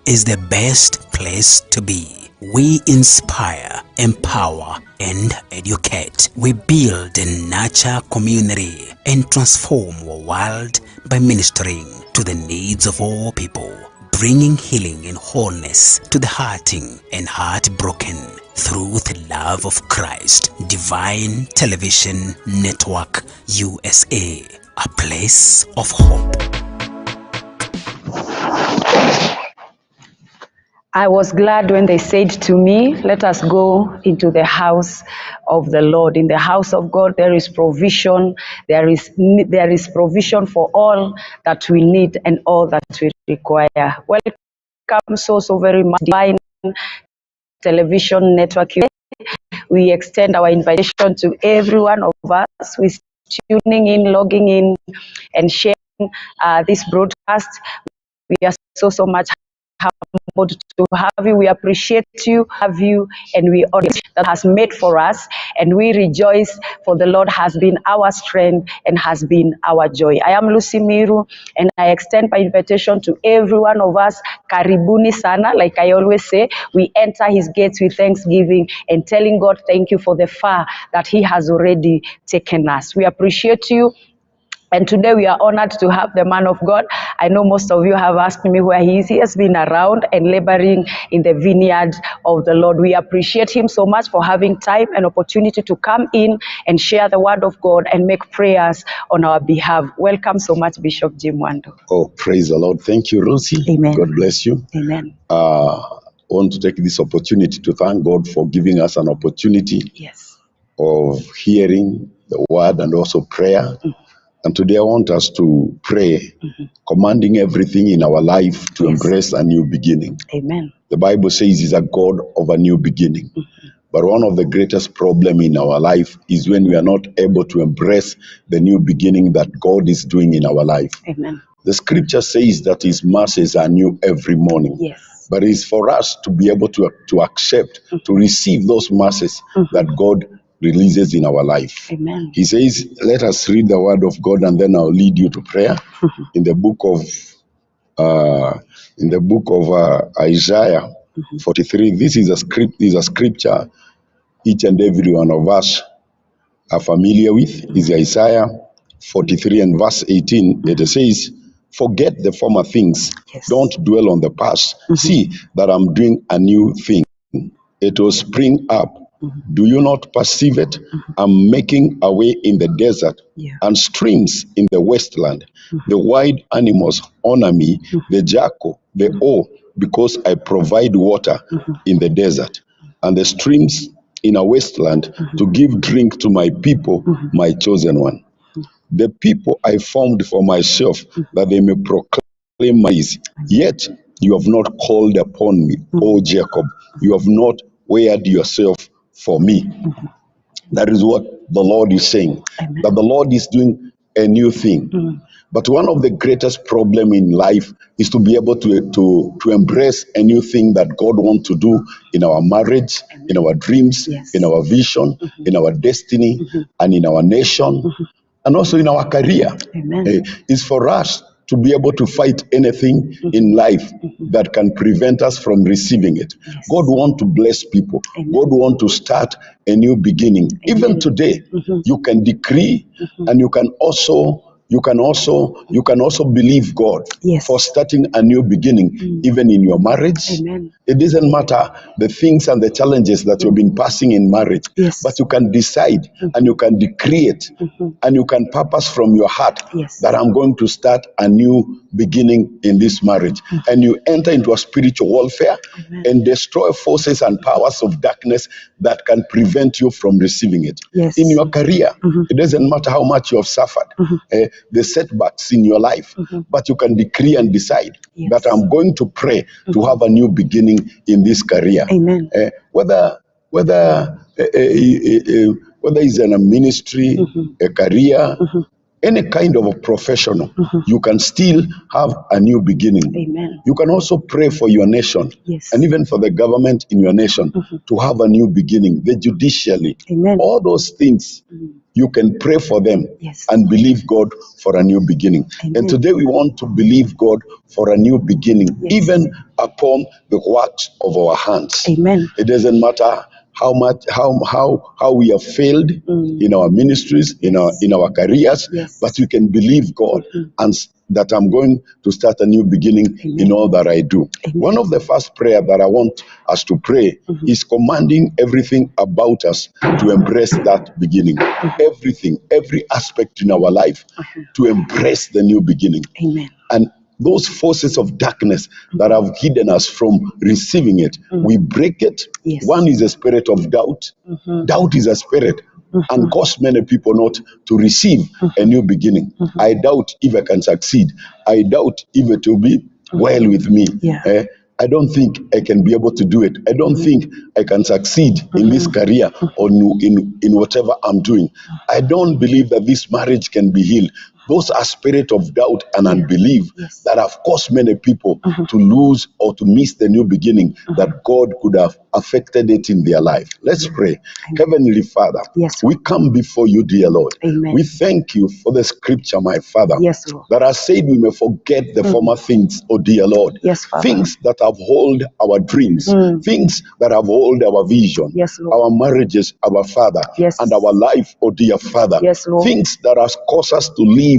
is the best place to be. We inspire, empower, and educate. We build and nurture community and transform our world by ministering to the needs of all people, bringing healing and wholeness to the hurting and heartbroken through the love of Christ. Divine Television Network USA, a place of hope. I was glad when they said to me, let us go into the house of the Lord. In the house of God, there is provision. There is provision for all that we need and all that we require. Welcome so very much, Divine Television Network. We extend our invitation to every one of us who is tuning in, logging in, and sharing this broadcast. We are so much humbled to have you. We appreciate you, have you, and we honor that has made for us, and we rejoice, for the Lord has been our strength and has been our joy. I am Lucy Miru, and I extend my invitation to every one of us. Karibuni sana, like I always say, we enter His gates with thanksgiving and telling God thank you for the far that He has already taken us. We appreciate you. And today we are honored to have the man of God. I know most of you have asked me where he is. He has been around and laboring in the vineyard of the Lord. We appreciate him so much for having time and opportunity to come in and share the word of God and make prayers on our behalf. Welcome so much, Bishop Jim Mwando. Oh, praise the Lord. Thank you, Lucy. Amen. God bless you. Amen. I want to take this opportunity to thank God for giving us an opportunity of hearing the word and also prayer. Mm-hmm. And today I want us to pray, commanding everything in our life to embrace a new beginning. Amen. The Bible says He's a God of a new beginning. But one of the greatest problems in our life is when we are not able to embrace the new beginning that God is doing in our life. Amen. The scripture says that His mercies are new every morning. Yes. But it's for us to be able to accept, to receive those mercies that God releases in our life. Amen. He says, let us read the word of God, and then I'll lead you to prayer. In the book of Isaiah 43. This is a scripture each and every one of us are familiar with. Is Isaiah 43 and verse 18. It says, forget the former things. Don't dwell on the past. See that I'm doing a new thing. It will spring up. Do you not perceive it? I'm making a way in the desert and streams in the wasteland. The wild animals honor me, the jackal, the owl, because I provide water in the desert and the streams in a wasteland to give drink to my people, my chosen one. The people I formed for myself, that they may proclaim my praise. Yet you have not called upon me, O Jacob. You have not wearied yourself for me. That is what the Lord is saying. Amen. That the Lord is doing a new thing. But one of the greatest problems in life is to be able to embrace a new thing that God wants to do in our marriage, in our dreams, in our vision, in our destiny, and in our nation, and also in our career. It's for us to be able to fight anything in life that can prevent us from receiving it. God wants to bless people. God wants to start a new beginning. Even today, you can decree and you can also believe God for starting a new beginning, even in your marriage. It doesn't matter the things and the challenges that you've been passing in marriage, but you can decide and you can decree it and you can purpose from your heart that I'm going to start a new beginning in this marriage. And you enter into a spiritual warfare and destroy forces and powers of darkness that can prevent you from receiving it. In your career, it doesn't matter how much you have suffered, the setbacks in your life, but you can decree and decide that I'm going to pray to have a new beginning in this career. Whether it's in a ministry, a career, any kind of a professional, you can still have a new beginning. Amen. You can also pray for your nation, Yes. and even for the government in your nation to have a new beginning, the judiciary. Amen. All those things, you can pray for them Yes. and believe God for a new beginning. Amen. And today we want to believe God for a new beginning, Yes. even upon the works of our hands. Amen. It doesn't matter how we have failed in our ministries, in our careers, Yes. but you can believe God and that I'm going to start a new beginning in all that I do. Amen. One of the first prayer that I want us to pray is commanding everything about us to embrace that beginning. Everything, every aspect in our life to embrace the new beginning. Amen. And those forces of darkness that have hidden us from receiving it, we break it. Yes. One is a spirit of doubt. Doubt is a spirit and cause many people not to receive a new beginning. I doubt if I can succeed. I doubt if it will be well with me. Yeah. I don't think I can be able to do it. I don't think I can succeed in this career or in whatever I'm doing. I don't believe that this marriage can be healed. Those are spirit of doubt and unbelief Yes. that have caused many people to lose or to miss the new beginning that God could have affected it in their life. Let's pray. Heavenly Father, Yes. we come before you, dear Lord. Amen. We thank you for the scripture, my Father, Yes, Lord. that has said we may forget the former things, oh dear Lord. Yes, Father. Things that have hold our dreams, things that have hold our vision, Yes, Lord. our marriages, our Father, Yes. and our life, oh dear Father. Yes, Lord. Things that has caused us to live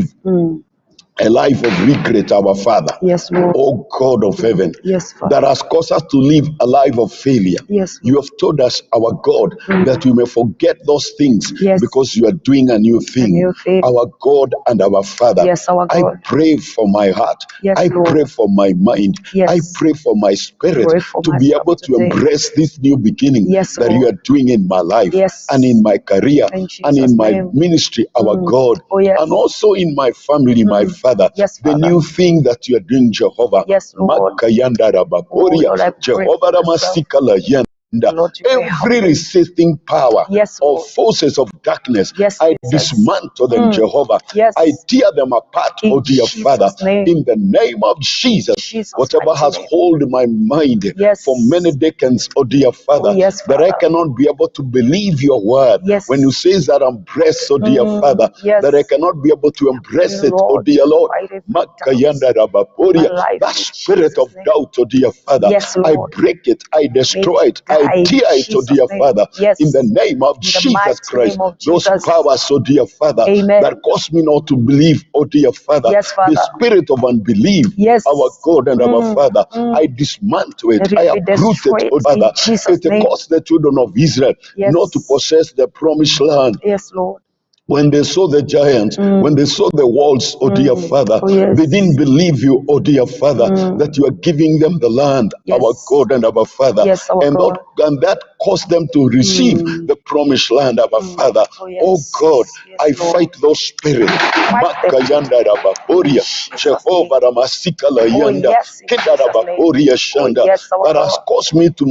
a life of regret, our Father. Yes, Lord. Oh God of heaven, Yes, Father. that has caused us to live a life of failure. Yes, Lord. You have told us, our God, that we may forget those things Yes. because you are doing a new thing. new thing. Our God and our Father, Yes, our I God. pray for my heart. Yes, I Lord. pray for my mind. Yes. I pray for my spirit Pray for to be myself able to today. embrace this new beginning Yes, that you Lord. are doing in my life Yes. and in my career In and in Jesus' my name. ministry, our God, Oh, yes. and also in my family, my Father. Yes, The Father. new thing that you are doing, Jehovah. Yes, Lord. Makayanda rabaporia, Oh, Lord, I pray Jehovah for myself. ramasikala yanda. Lord, you may help Every me. resisting power Yes, or Lord. forces of darkness, Yes, I Jesus. dismantle them, Jehovah. Yes. I tear them apart, In oh dear Jesus' Father, name. in the name of Jesus. Jesus' Whatever mighty has name. hold my mind Yes. for many decades, oh dear Father, Oh, yes, that I Father. cannot be able to believe your word. Yes. When you say that I'm blessed, oh dear Father, yes. that I cannot be able to embrace it, oh Lord, dear Lord. fight every Makayanda doubt rabaporia, in my life that in spirit Jesus' of name. doubt, oh dear Father, Yes, I Lord. break it, I destroy Make it, I die in tear it, oh Jesus' dear name. Father, Yes. in the name of In the Jesus mighty Christ. name of Those Jesus. powers, oh dear Father, Amen. that cause me not to believe, oh dear Father, Yes, Father. the spirit of unbelief, Yes. our God and our Father, I dismantle it, Let it I be uproot it, destroyed oh Father. in Jesus' It name. caused the children of Israel Yes. not to possess the promised land. Yes, Lord. When they saw the giants, when they saw the walls, oh dear Father, Oh, yes. they didn't believe you, oh dear Father, that you are giving them the land, Yes. our God and our Father. Yes, our and, God. that caused them to receive the promised land, our Father. Oh, yes. Oh God, Yes, I Lord. fight those spirits. Fight them. Makayanda rabaporia, Jesus' Jehovah name. Ramasika Oh, Layanda, yes, in Keda Jesus' name. rabaporia Oh, Shanda, yes, our that has God. caused me to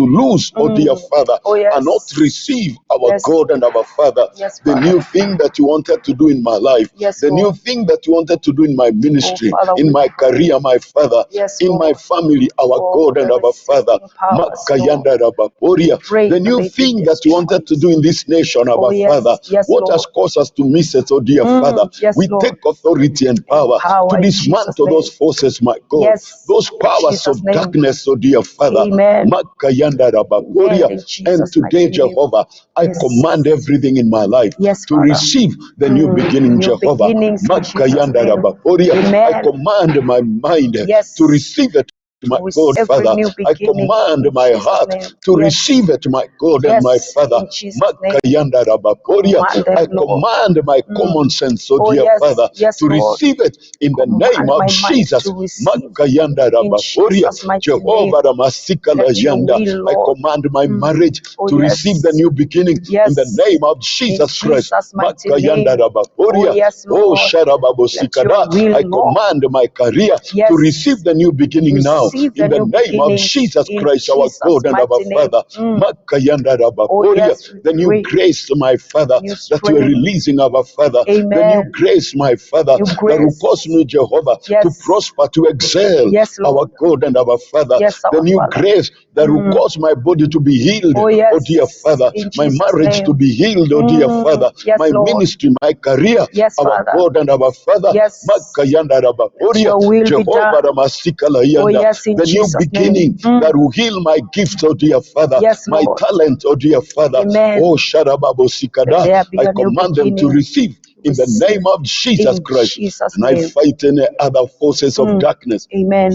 lose, oh dear Father, Oh, yes. and not receive our Yes. God and our Father, Yes, the Father. new thing that you wanted to do in my life, Yes, the new Lord. thing that you wanted to do in my ministry, Father, in we my pray. career, my Father, Yes, in my Lord. family, our God and the our Father. resisting powers, Makayanda rabaporia. Pray The that new they be thing that you wanted to do in this nation, our yes. Father. Yes, What Lord. has caused us to miss it, oh dear Father? Yes, We Lord. take authority and power Power to in Jesus' dismantle name. those forces, my God. Yes. Those In powers Jesus' of name. darkness, oh dear Father. Amen. Makayanda rabaporia. In Jesus' And today, mighty name. Jehovah, I Yes. command everything in my life Yes, to Father. receive the new beginning, New Jehovah. beginnings in Jesus' Makayanda name. rabaporia. I Amen. command my mind Yes. to receive it, my To receive God, every Father. new I beginning command in my Jesus' heart name. to Yes. receive it, my God and Yes, my Father. in Jesus' name. Makayanda rabaporia. Command them, I Lord. command my common sense, oh Oh, dear yes. Father, Yes, to Lord. receive it in the name Command of my mind Jesus. to receive Makayanda in rabaporia. Jesus' mighty Jehovah name. ramasika Let your yanda. will, I Lord. command my marriage Oh, to yes. receive the new beginning in the Yes. name of In Jesus Christ. Jesus' mighty Makayanda name. Oh, rabaporia. yes, Oh, Lord. Let your sharababosikada. will, I Lord. command my career Yes. to receive the new beginning now receive in the the new name of beginnings Jesus in Christ, our Jesus' God and our mighty name. Father. Makayanda Rabakoria. yes, we The new pray. grace, my Father, New that you are strength. releasing, our Father. The new Amen. grace, my Father, New that will grace. cause me, Jehovah, to Yes. prosper, to excel, Yes, our Lord. God and our Father. Yes, The our new Father. grace that will cause my body to be healed, Oh, yes. oh dear Father. In My Jesus' marriage name. to be healed, oh dear Father. Yes, My Lord. ministry, my career, Yes, our Father. God and our Father. Yes. Makayanda Rabakoria. Your will be Jehovah done. Ramasikala Oh, Yanda. yes, in The new Jesus' beginning name. that will heal my gifts, oh dear Father. Yes, My Lord. talent, oh dear Father. Amen. Oh Sharababo Sikada. Let there be I a new command them to beginning. receive in the Receive name of Jesus in Christ. Jesus' And I name. fight any other forces of darkness Amen.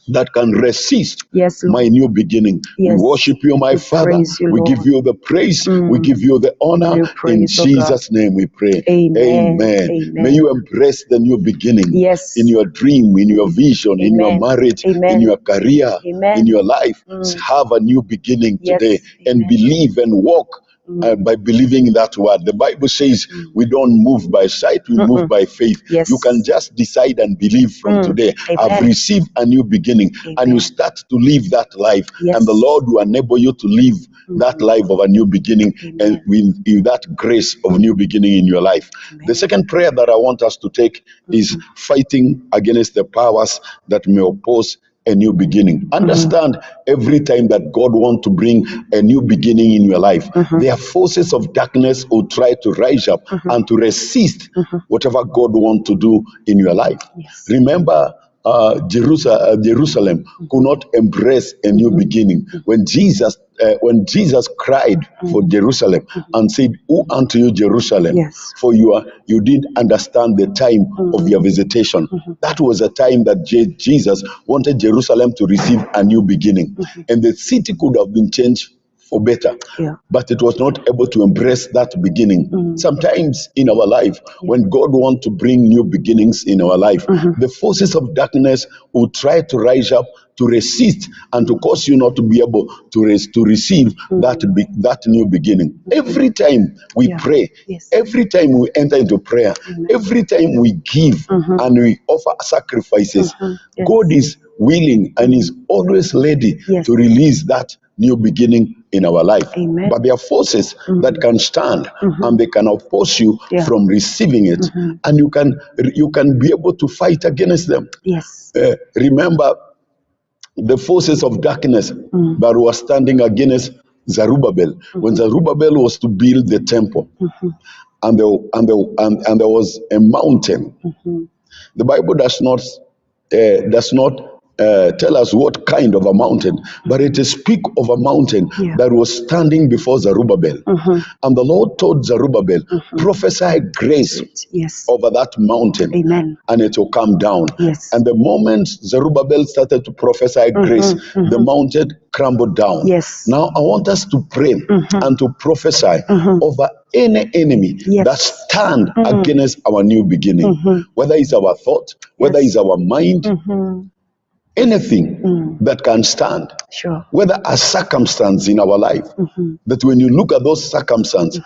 that can resist Yes, Lord. my new beginning. We Yes. worship you, my We Father. praise you, We give Lord. you the praise. We give you the honor. You In praise, oh God. Jesus' name we pray. Amen. Amen. Amen. May you embrace the new beginning Yes. in your dream, in your vision, in your Amen. marriage, Amen. in your career, Amen. in your life. Have a new beginning Yes. today and Amen. believe and walk by believing in that word. The Bible says we don't move by sight, we move by faith. Yes. You can just decide and believe from today. I've Amen. received a new beginning, and Amen. you start to live that life, Yes. and the Lord will enable you to live that life of a new beginning, and with that grace of new beginning in your life. Amen. The second prayer that I want us to take is fighting against the powers that may oppose a new beginning. Understand, every time that God wants to bring a new beginning in your life, there are forces of darkness who try to rise up and to resist whatever God wants to do in your life. Yes. Remember, Jerusalem could not embrace a new beginning when Jesus cried for Jerusalem and said, "Who unto you, Jerusalem? Yes. For you didn't understand the time of your visitation." That was a time that Jesus wanted Jerusalem to receive a new beginning, and the city could have been changed for better. Yeah. But it was not able to embrace that beginning. Sometimes in our life, when God wants to bring new beginnings in our life, the forces of darkness will try to rise up to resist and to cause you not to be able to receive that new beginning. Every time we pray, Yes. every time we enter into prayer, every time we give and we offer sacrifices, Yes. God is willing and is always ready Yes. to release that new beginning in our life. Amen. But there are forces that can stand and they can oppose you from receiving it, and you can be able to fight against them. Yes. Remember the forces of darkness that were standing against Zerubbabel when Zerubbabel was to build the temple, and there was a mountain. The Bible does not tell us what kind of a mountain, but it speaks of a mountain that was standing before Zerubbabel. And the Lord told Zerubbabel, prophesy grace Yes. over that mountain, Amen. and it will come down. Yes. And the moment Zerubbabel started to prophesy grace, the mountain crumbled down. Yes. Now I want us to pray and to prophesy over any enemy that stand against our new beginning, whether it's our thought, whether it's our mind, anything that can stand, Sure. whether a circumstance in our life, that when you look at those circumstances,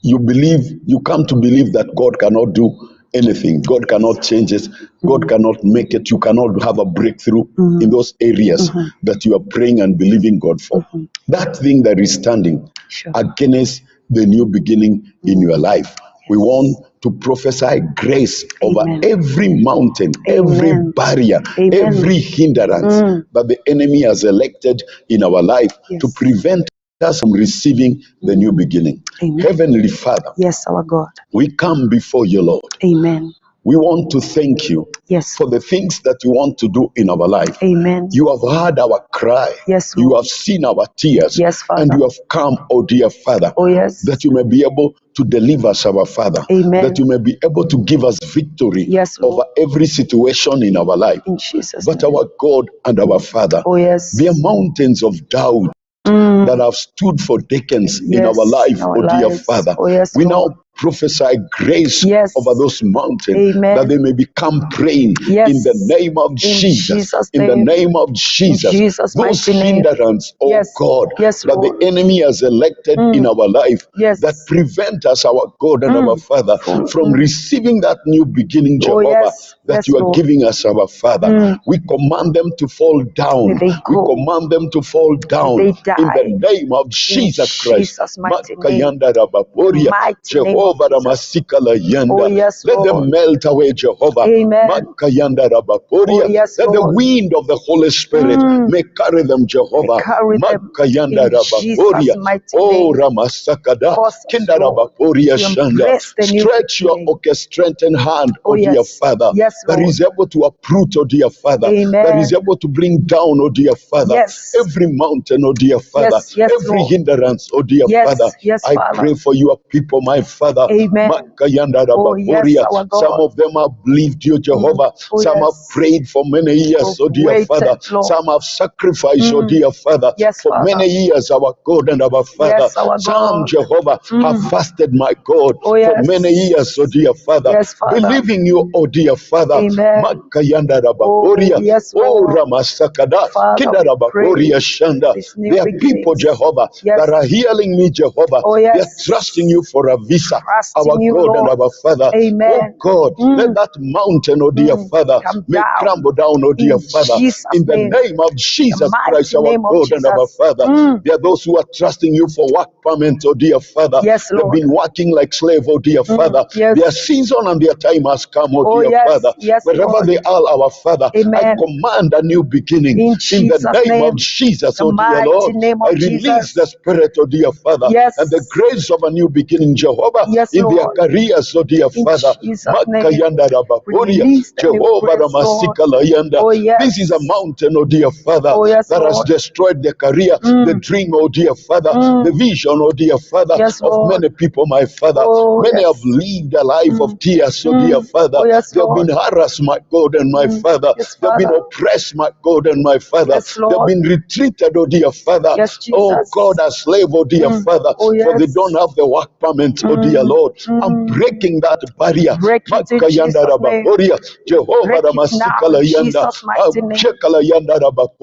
you come to believe that God cannot do anything. God cannot change it. God cannot make it. You cannot have a breakthrough in those areas that you are praying and believing God for. That thing that is standing against the new beginning in your life. We want to prophesy grace over every mountain, every barrier, every hindrance that the enemy has elected in our life to prevent us from receiving the new beginning. Heavenly Father, Yes, our God. we come before you, Lord. Amen. We want to thank you Yes. for the things that you want to do in our life. Amen. You have heard our cry. Yes, You Lord. have seen our tears. Yes, Father. And you have come, oh dear Father, Oh, yes. that you may be able to deliver us, our Father. Amen. That you may be able to give us victory Yes, Lord. over every situation in our life. In Jesus' But name. our God and our Father, Oh, yes. there are mountains of doubt that have stood for decades in Yes, our life, in our oh dear lives. Father. Oh, yes, We Lord. now prophesy grace Yes. over those mountains, Amen. that they may become plain Yes. in the name of Jesus. Jesus' In the name. name of Jesus. In Jesus' Those mighty name. hindrance, oh Yes. God, Yes, that Lord. the enemy has elected in our life, Yes. that prevent us, our God and our Father, from receiving that new beginning, Oh, Jehovah, yes. that Yes, you are Lord. giving us, our Father. We command them to fall down. May they We go. command them to fall down May they in the die. name of Jesus Christ. Jesus' mighty name. Makayanda rabaporia, Mighty name of Jehovah Jesus. ramasika la yanda. Oh, yes, Let Lord. them melt away, Jehovah. Amen. Makayanda rabaporia. Oh, yes, Let the Lord. wind of the Holy Spirit may carry them, Jehovah. Carry them Makayanda in rabaporia. Jesus' mighty Oh, name. Ramasakada. Cause us, Kinda Lord, rabaporia to shanda. embrace the new Stretch your beginning. orchestrating hand, Oh, oh dear yes. Father, Yes, that Lord. is able to uproot, oh dear Father, that Amen. is able to bring down, oh dear Father, Yes. every mountain, oh dear Father, Yes, yes, every Lord. hindrance, oh dear Yes, Father. yes, I Father. pray for your people, my Father. Amen. Makayanda Oh, yes, rabaporia. our God. Some of them have believed you, Jehovah. Oh, Some have yes. prayed for many years, oh dear Waited, Father. Lord. Some have sacrificed, oh dear Father, Yes, for Father. many years, our God and our Father. Yes, our Some, God. Jehovah, have fasted, my God, Oh, for yes. many years, oh dear Father. Yes, Father. Believing you, oh dear Father. Amen. Makayanda Oh, rabaporia. yes, Oh, Lord. Ramasakada. Father, Kinda we pray rabaporia shanda. this new There are people, beginnings. Jehovah, Yes. that are healing me, Jehovah. Oh, They are yes. trusting you for a visa. Trusting Our you, God and Lord. our Father. Amen. Oh God, let that mountain, oh dear Father, Come may down. crumble down, oh dear In Father. Jesus' In the name. name of Jesus The Christ, mighty our name of God and our Jesus. Father. There are those who are trusting you for work permits, oh dear Father. Yes, They've Lord. been working like slave, oh dear Father. Yes. Their season and their time has come, oh Oh, dear yes. Father. Yes, Wherever Lord. they are, our Father, I Amen. command a new beginning. In In the Jesus' name name. of Jesus, The oh dear mighty Lord, name I of release Jesus. the Spirit, oh dear Father, Yes. and the grace of a new beginning, Jehovah, Yes, in their Lord. careers, oh dear In Father. Jesus' name. Makayanda rabaporia, Release the new Jehovah grace, Lord. ramasika layanda. Oh, yes. This is a mountain, oh dear Father, Oh, yes, that has Lord. destroyed the career, the dream, oh dear Father, the vision, oh dear Father, Yes, of Lord. many people, my Father. Oh, Many yes. have lived a life of tears, oh dear Father. Oh, yes, They have Lord. been harassed, my God and my Father. Yes, They have been Father. oppressed, my God and my Father. Yes, They have Lord. been retreated, oh dear Father. Yes, Oh Jesus. God, as slave, oh dear Father, Oh, for they yes. don't have the work permit, oh dear Lord. I'm breaking that barrier. Break it in Makayanda Jesus' name. rabaporia, Jehovah Break it now ramasikala in yanda, Jesus' mighty name. Chekala yanda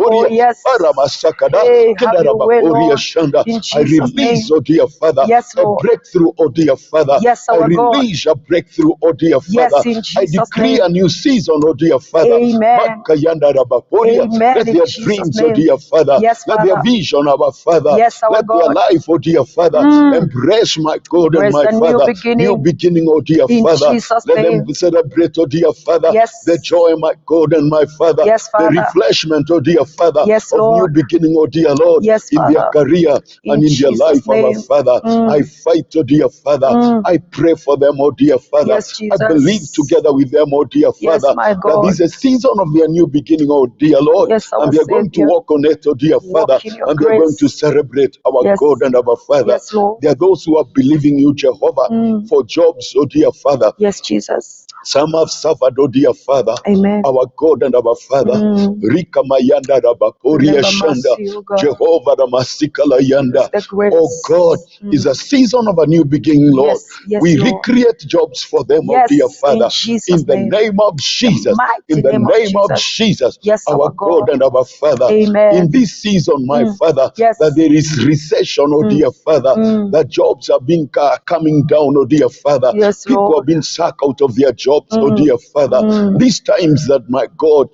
Oh, rabaporia, yes. aramasakada, Hey, have kenda your way, rabaporia Lord. shanda. In I Jesus' name. release, oh dear Father, Yes, a Lord. breakthrough, oh dear Father. Yes, I our God. release a breakthrough, oh dear Yes, Father. in I Jesus' decree name. a new season, oh dear Father. Amen. Makayanda rabaporia. Amen. Let In their Jesus' dreams, oh name. dear Father. Yes, Let their Father. vision, our Father. Yes, our Let their God. life, oh dear Father, embrace my God and Embrace my the new Father. New beginning. beginning, oh dear In Father. Jesus' Let them name. celebrate, oh dear Father, Yes. the joy, my God and my Father. Yes, The Father. refreshment, oh dear Father, Yes, of new Lord. beginning, oh dear Lord, Yes, in their Father. career In and in their Jesus' life, our name. Father. I fight, oh dear Father. I pray for them, oh dear Father. Yes, I believe Jesus. together with them, oh dear Yes, Father, my that God. this is a season of their new beginning, oh dear Lord. Yes, our And they are going to Savior. walk on it, oh dear Father. Walk in your And they are going to grace. celebrate our Yes. God and our Father. Yes, Lord. There are those who are believing you, Jehovah, for jobs, oh dear Father. Yes, Jesus. Some have suffered, oh dear Father, Amen. our God and our Father. Rika mayanda rabaporia Remember shanda, mercy, O God. Jehovah ramasikala yanda. The grace. Oh God, is a season of a new beginning, Lord. Yes, yes, We Lord. recreate jobs for them, oh Yes, dear in Father. Jesus' In the name. name of Jesus, mighty in the name of name of Jesus. Jesus, Yes, our our God God. and our Father. Amen. In this season, my Father, Yes. that there is recession, oh dear Father, that jobs are being coming down, oh dear Father. Yes, People Lord. have been sacked out of their jobs, oh dear Father. These times that, my God,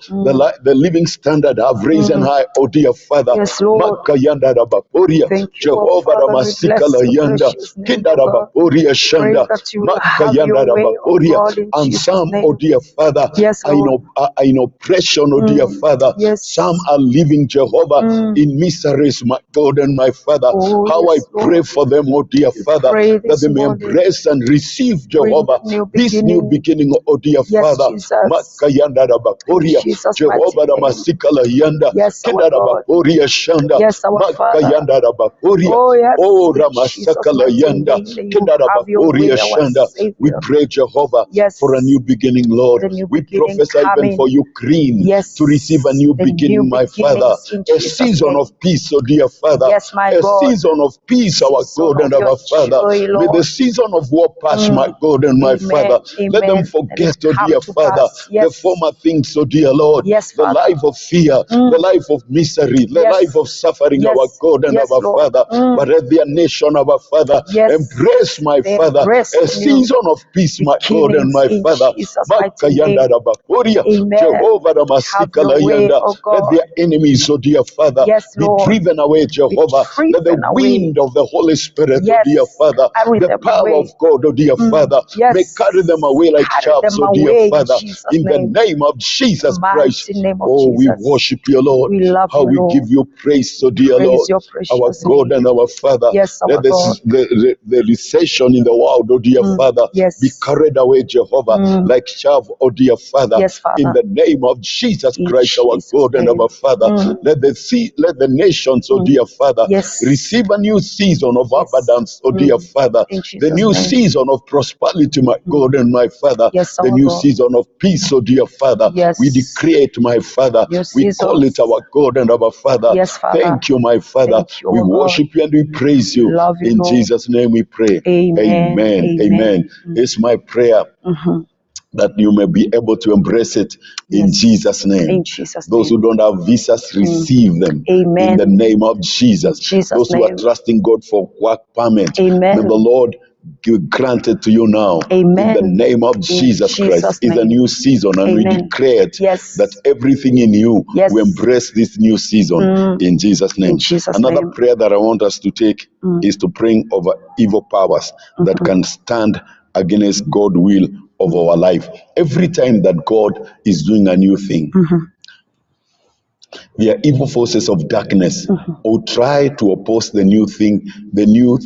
the living standard have risen high, oh dear Father. Yes, Lord. Makayanda rabaporia, Thank you, our Jehovah Father. We ramasika bless la your yanda, precious name, kinda O God. rabaporia Pray shanda, that you will have makayanda your way, O rabaporia. God, in And Jesus' some, oh name. dear Father, Yes, are Lord. in oppression, oh dear Father. Yes. Some are living, Jehovah, in miseries, my God and my Father. Oh, How yes, I pray Lord. for them, oh dear We Father, pray that this they may morning. embrace and receive, Bring Jehovah, the new this new beginning. beginning, beginning, oh dear Yes, Father. Jesus. Makayanda Rabakoria, In Jesus' Jehovah mighty name. Ramasikala Yanda, Yes, our Kenda God. Rabakoria Shanda, Yes, our Father. Makayanda Rabakoria, Oh, yes. oh In Jesus' Ramasakala mighty Yanda, name, may you Kenda have your way, Rabakoria our Shanda. We Savior. pray, Jehovah, Yes. for a new beginning, Lord. The new We beginning prophesy even coming. for Ukraine Yes. to receive a new The beginning, new my Father. beginnings in A Jesus' season name. of peace, oh dear Father. Yes, my A God. season of peace, our Season God and of your our Father. joy, May the Lord. season of war pass, my God and my Amen. Father. Let them Amen. Let forget, it oh come dear to Father, pass. the Yes. former things, oh dear Lord. Yes, The Father. life of fear, the life of misery, the Yes. life of suffering, Yes. our God and Yes, our Lord. Father. But let their nation, our Father, Yes. embrace, my They Father, embrace a new season of peace, my God and beginnings my in Father. Jesus' mighty Makayanda name. Rabakoria, Amen. Jehovah Have Ramasikala your way, Yanda. oh Let God. their enemies, oh dear Father, Yes, be Lord. driven away, Be Jehovah. Let the driven away. wind of the Holy Spirit, oh Yes. dear Father, Carry the them power away. of God, oh dear Father, Yes. may carry them away like Carry chaffs, them oh dear away in Father, Jesus' in the name. name of Jesus Christ. Mighty name of Oh, we Jesus. worship you, Lord. We love How you, we Lord. give you praise, oh dear Praise Lord. your Our precious God name. and our Father. Yes, our Let God. the recession in the world, oh dear Father, Yes. be carried away, Jehovah, like chaff, oh dear Father. Yes, Father. In the name of Jesus In Christ, our Jesus' God and name. our Father. Let the nations, oh dear Father, Yes. receive a new season of Yes. abundance, oh dear Father. In The Jesus' new name. season of prosperity, my God and my Father. Yes, The our new God. season of peace, oh dear Father. Yes. We decree it, my Father. New We call it seasons. our God and our Father. Yes, Father. Thank you, my Father. Thank you, We our God. worship you and we praise you. Love you, In Lord. Jesus' name we pray. Amen. Amen. Amen. It's my prayer that you may be able to embrace it in Yes. Jesus' name. In Jesus' Those name. who don't have visas, receive them Amen. in the name of Jesus. In Jesus' Those who are name. trusting God for work permit, Amen. may the Lord grant it to you now. Amen. In the name of In Jesus Christ. Jesus' It's a name. new season, and we Amen. declare it Yes. that everything in you Yes. will embrace this new season in Jesus' name. In Jesus' Another name. prayer that I want us to take is to pray over evil powers that can stand against God's will of our life. Every time that God is doing a new thing, there are evil forces of darkness who try to oppose the new thing, the new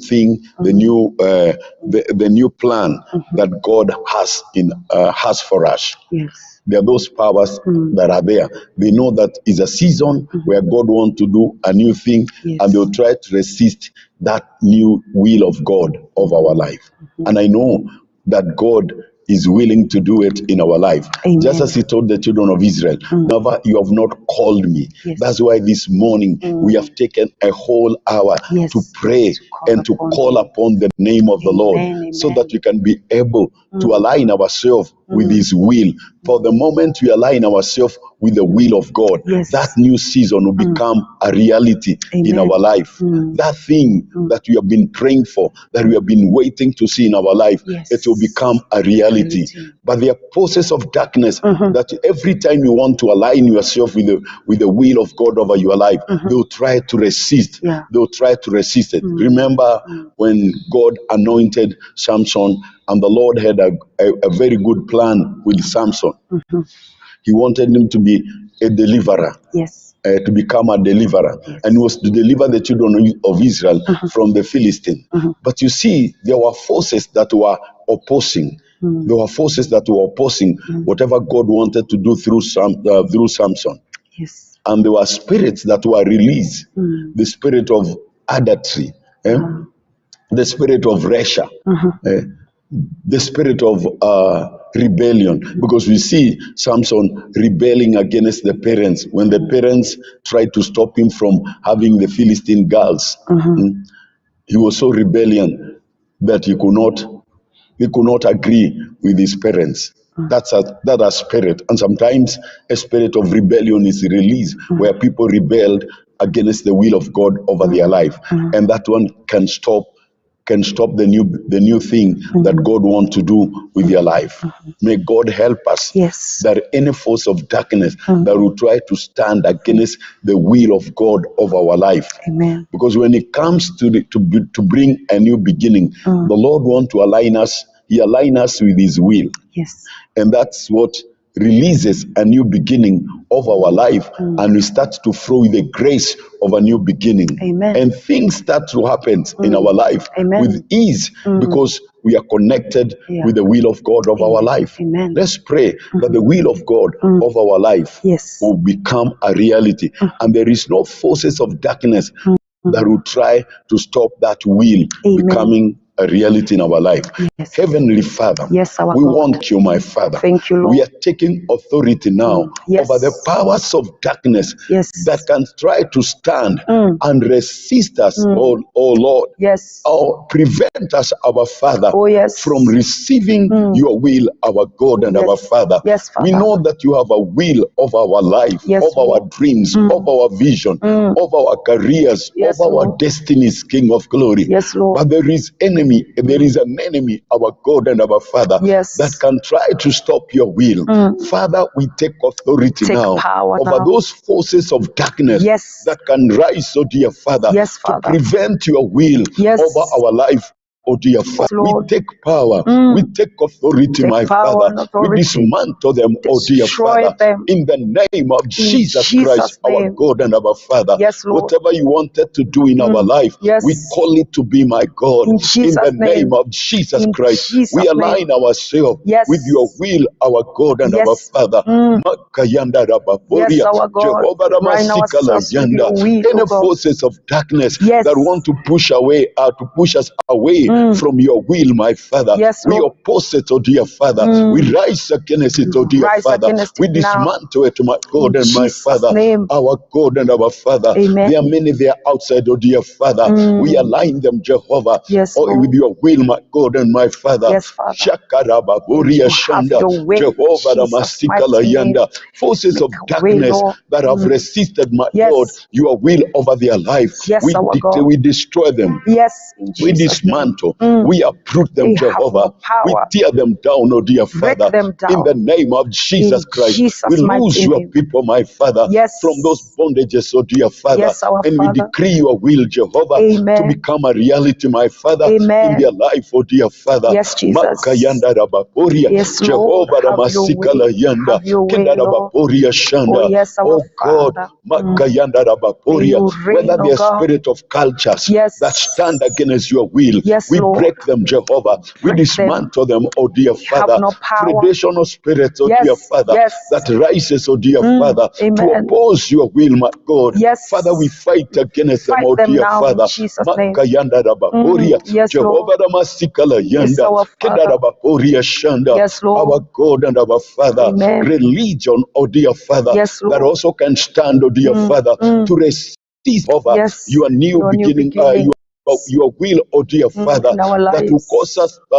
thing, the new plan that God has for us. Yes. There are those powers that are there. They know that it's a season where God wants to do a new thing, Yes. and they'll try to resist that new will of God of our life. And I know that God is willing to do it in our life. Amen. Just as he told the children of Israel, never you have not called me. Yes. That's why this morning we have taken a whole hour Yes. to pray and to call upon the name of the Lord, Amen. so that we can be able to align ourselves with his will. For the moment we align ourselves with the will of God, Yes. that new season will become a reality in Amen. our life. That thing that we have been praying for, that we have been waiting to see in our life, Yes. it will become a reality. But there are forces of darkness that every time you want to align yourself with the will of God over your life, they'll try to resist. Yeah. They'll try to resist it. Remember when God anointed Samson, and the Lord had a very good plan with Samson. He wanted him to be a deliverer. Yes. To become a deliverer, Yes. and he was to deliver the children of Israel from the Philistine. But you see, there were forces that were opposing. There were forces that were opposing whatever God wanted to do through Samson. Yes. And there were spirits that were released. The spirit of adultery, the spirit of Resha, the spirit of rebellion, because we see Samson rebelling against the parents when the parents tried to stop him from having the Philistine girls. He was so rebellion that he could not agree with his parents. That's a spirit, and sometimes a spirit of rebellion is released where people rebelled against the will of God over their life, and that one can stop the new thing that God wants to do with your life. May God help us. Yes. That any force of darkness that will try to stand against the will of God of our life. Amen. Because when it comes to bring a new beginning, the Lord wants to align us. He aligns us with His will. Yes. And that's what releases a new beginning of our life, and we start to flow with the grace of a new beginning. Amen. And things start to happen in our life Amen. with ease, because we are connected with the will of God of our life. Amen. Let's pray that the will of God of our life will become a reality. And there is no forces of darkness that will try to stop that will becoming a reality in our life. Yes. Heavenly Father, Yes, our we God. want you, my Father. Thank you, Lord. We are taking authority now Yes. over the powers of darkness Yes. that can try to stand and resist us, oh Lord, Yes. or prevent us, our Father, Oh, yes. from receiving your will, our God and our Father. Yes, Father. We know that you have a will of our life, Yes, of our dreams, of our vision, of our careers, Yes, of our Lord. destinies, King of glory. Yes, Lord. But there is an enemy, our God and our Father, Yes. that can try to stop your will. Father, we take authority Take now power over now. those forces of darkness Yes. that can rise, oh dear Father, Yes, to Father. prevent your will Yes. over our life. Oh dear Father, we Lord. take power, we take authority, Take my power Father. and We authority. dismantle them, oh dear Destroy Father, them. in the name of Jesus Jesus' Christ, our name. God and our Father. Yes, Lord. Whatever you wanted to do in our life, Yes. we call it to be, my God. In Jesus' In the name name. of Jesus In Christ, Jesus' we align name. ourselves Yes. with your will, our God and our Yes. Father. Makayanda Yes, Rababoria, our God. Jehovah Align Ramasikala ourselves with Yanda. your will, Any oh God. forces of darkness Yes. that want to push us away from your will, my Father, Yes, we Lord. oppose it, oh dear Father. We rise against it, oh dear Rise Father. against We it now. dismantle it, my God In and my Jesus' Father, name. our God and our Father. Amen. There are many there outside, oh dear Father. We align them, Jehovah, Yes, with Lord. your will, my God and my Father. Yes, Father. Shakaraba, You Boria have Shanda, your way, Jehovah Jesus' Ramasikala mighty name. Yanda. Forces of Make a way, darkness Lord. that have resisted, my Yes. God, your will over their life. Yes, our God. We destroy them. Yes, in We Jesus' name. dismantle, we uproot them, They have Jehovah. no We power. tear them down, oh dear Break Father. them In the down. name of Jesus In Christ, Jesus' we mighty lose your name. people, my Father, Yes. from those bondages, oh dear Father. Yes, our And we Father. decree your will, Jehovah, to Amen. become a reality, my Father, Amen. in their life, oh dear Father. Yes, Jesus. Makayanda Rabaporia, Yes, Lord. Jehovah Have your Ramasikala way. Yanda, Have your way, Kenda Lord. Rabaporia Shanda. Oh, yes, our Oh God, Father. Makayanda May Rabaporia, you reign, whether oh they are God. spirit of cultures Yes. that stand against your will, Yes, we Lord. break them, Jehovah. We Break them. dismantle them, oh dear They have Father. no power. Predational spirits, oh Yes, dear Father, yes. that rises, oh dear Father, to Amen. oppose your will, my God. Yes. Father, we fight against them, Fight oh them dear now in Father. Jesus' name. Makayanda Rabaporia, Yes, Jehovah Lord. Ramasikala Yes, Yanda, our Kenda Father. Rabaporia Shanda, Yes, our Lord. God and our Father. Amen. Religion, oh dear Father, Yes, that Lord. also can stand, oh dear Father, to resist over Yes. your new Your new beginning, beginning. your will, oh dear Father, in our that will lives.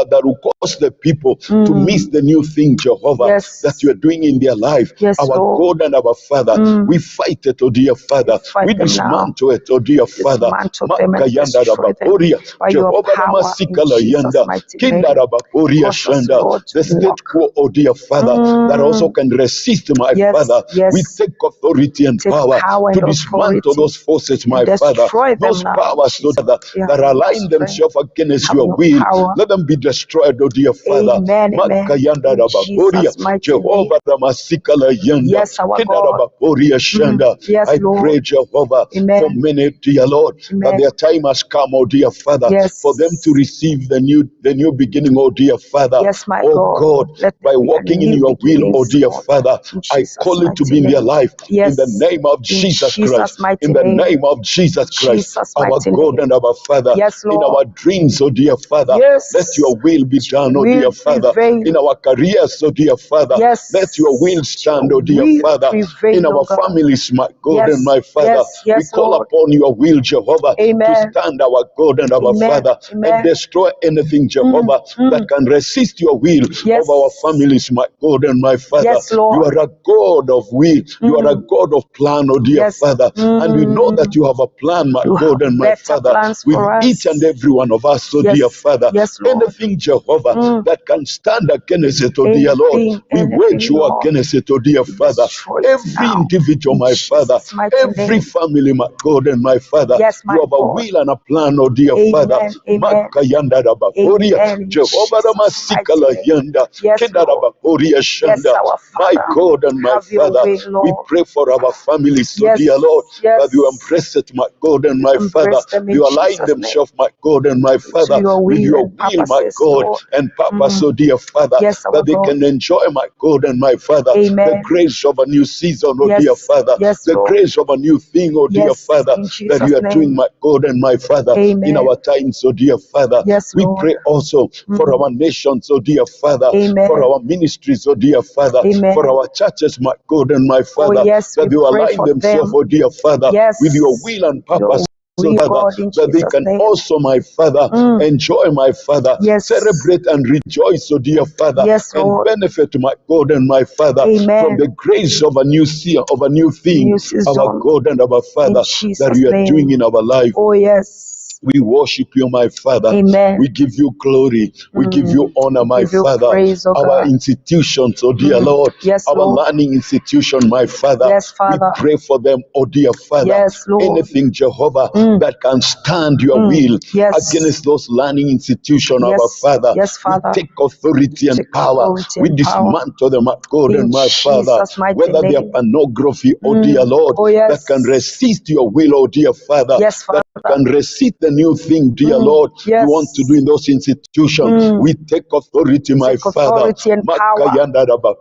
that will cause the people to miss the new thing, Jehovah, Yes. that you are doing in their life. Yes, Our Lord. God and our Father, we fight it, oh dear Father. Fight We them now. dismantle it, oh dear Father. Dismantle them and Makayanda destroy them Rabaporia, by your Jehovah power in Ramasikala Jesus' Yanda, mighty Kinda name. Rabaporia Cause us, Shanda, Lord, to the state walk. quo, oh dear Father, that also can resist, my Yes, Father. yes. We take authority and Take power power to and dismantle authority those forces, my and Father. destroy them Those now, powers, Jesus. They that have no align strength. themselves against Have your no will. power. Let them be destroyed, oh dear Father. Amen, amen. Makayanda In Rabaporia, Jesus' mighty name. Jehovah Ramasikala Yanda, Yes, our Kinda God. Rabaporia Shanda. Yes, I Lord. pray, Jehovah, Amen. for many, dear Lord, that Amen. their time has come, oh dear Father, Yes. for them to receive the new beginning, oh dear Father. Yes, my Oh God. God, Let by there be a walking in new your will, oh beginnings, dear Lord. Father, In I Jesus' call it to mighty be in their name. life. Yes. In the name of In Jesus Jesus' Christ. mighty In the name. name of Jesus Christ, Jesus' our mighty God name. and our Father. Yes, In Lord. our dreams, oh dear Father, Yes. let your will be done, oh dear Will Father. prevail. In our careers, oh dear Father, Yes. let your will stand, Your oh dear will Father. prevail, In oh our God. families, my God Yes, and my Father, yes, yes, we call Lord. upon your will, Jehovah, to Amen. stand, our God and our Amen. Father, Amen. and destroy anything, Jehovah, that can resist your will Yes. of our families, my God and my Father. Yes, Lord. You are a God of will. You are a God of plan, oh dear Yes. Father. And we know that you have a plan, my You God have and my better Father, plans with for us. each and every one of us, oh Yes. dear Father. Yes, Lord. Anything, Jehovah, that can stand against it, oh dear Lord, we Anything, wage war Lord. against it, oh dear We Father. destroy it Every now. individual, In my Father, Jesus' mighty every name. family, my God and my Father, Yes, my you have a God. will and a plan, oh dear Father. Amen. Amen. Makayanda Rabaporia, Amen. In Jehovah Jesus' Ramasikala mighty name. Yanda, Yes, Kenda Lord. Rabaporia Yes, Shanda. our My Father. God and my Have your Father, way, we Lord. pray for our families, so Yes. dear Lord, Yes. that you embrace it, my God and my Father. Embrace them in You align Jesus' themselves, my God and my Father, your with will your and will, my purposes, God, Lord. and purpose, oh dear Father, Yes, our that they God. can enjoy, my God and my Father, the Amen. grace of a new season, oh Yes, dear Father, yes, the Lord. grace of a new thing, oh dear Yes, Father, in that Jesus' you are doing, name. my God and my Father, in Amen. our times, oh dear Father. Yes, We Lord. pray also for our nations, oh dear Father, Amen. for our ministries, oh dear Father, Amen. for our churches, my God and my Father, yes, that we they pray align for themselves, them. oh dear Father, Yes, with your will and your purpose. So, will, Father, God, in that they Jesus' can name. also, my Father, enjoy, my Father, Yes. celebrate and rejoice, oh dear Father, Yes, and Lord. benefit, my God and my Father, Amen. from the grace of a new season, of a new thing, New our season. God and our Father, In Jesus' that you are name. doing in our life. Oh, yes. We worship you, my Father. Amen. We give you glory. We give you honor, my give you Father. praise, oh Our God. institutions, oh dear Lord. Yes, Our Lord. learning institution, my Father. Yes, Father. We pray for them, oh dear Father. Yes, Lord. Anything, Jehovah, that can stand your will Yes. against those learning institutions, Yes. our Father. Yes, Father. We take authority and Take power. authority We and power. dismantle them, my God In and my Father. Jesus' mighty Whether they are name. pornography, oh dear Lord, Oh, yes. that can resist your will, oh dear Father. Yes, Father. That can resist the new thing, dear Lord, Yes. you want to do in those institutions. We take authority, my Take Father. authority and power.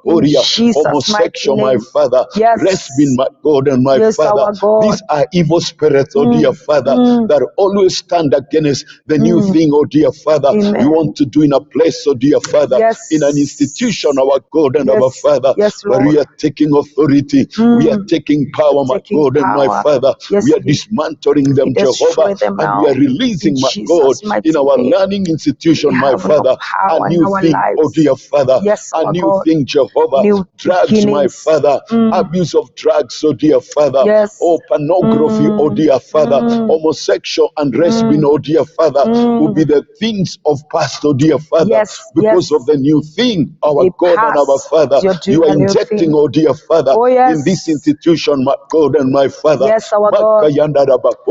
In Jesus' Homosexual, mighty my name. Father. Yes. Lesbian, my God and my Yes, Father. our God. These are evil spirits, oh dear Father, that always stand against the new thing, oh dear Father. Amen. You want to do in a place, oh dear Father, Yes. in an institution, our God and Yes. our Father, Yes, where Lord. we are taking authority, we are taking power, my Taking God and my power. Father. Yes, We are dismantling them, we destroy Jehovah, them and now. we are releasing, In my Jesus' God, mighty in our name. learning institution, We my have no Father, a power in new our thing, oh lives. dear Father, Yes, a our new God. thing, Jehovah. New Drugs, my beginnings. Father, abuse of drugs, oh dear Father, Yes. oh pornography, oh dear Father, homosexual and lesbian, oh dear Father, will be the things of past, oh dear Father, Yes, because yes. of the new thing, our They God and our pass. Father. You're doing You are a new injecting, thing. oh dear Father, Oh, yes. in this institution, my God and my Father. Yes, our God.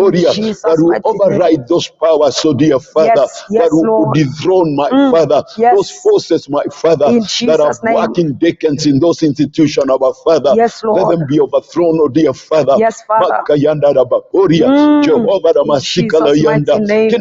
In Jesus' That will mighty name. override those powers, so dear Father, Yes, yes, that will Lord. dethrone, my Father, yes. those forces, my Father, In that are Jesus' name. working decades in those institutions, our Father. Yes, Let Lord. them be overthrown, oh dear Father. Yes, Father. Jehovah In Jesus' mighty name.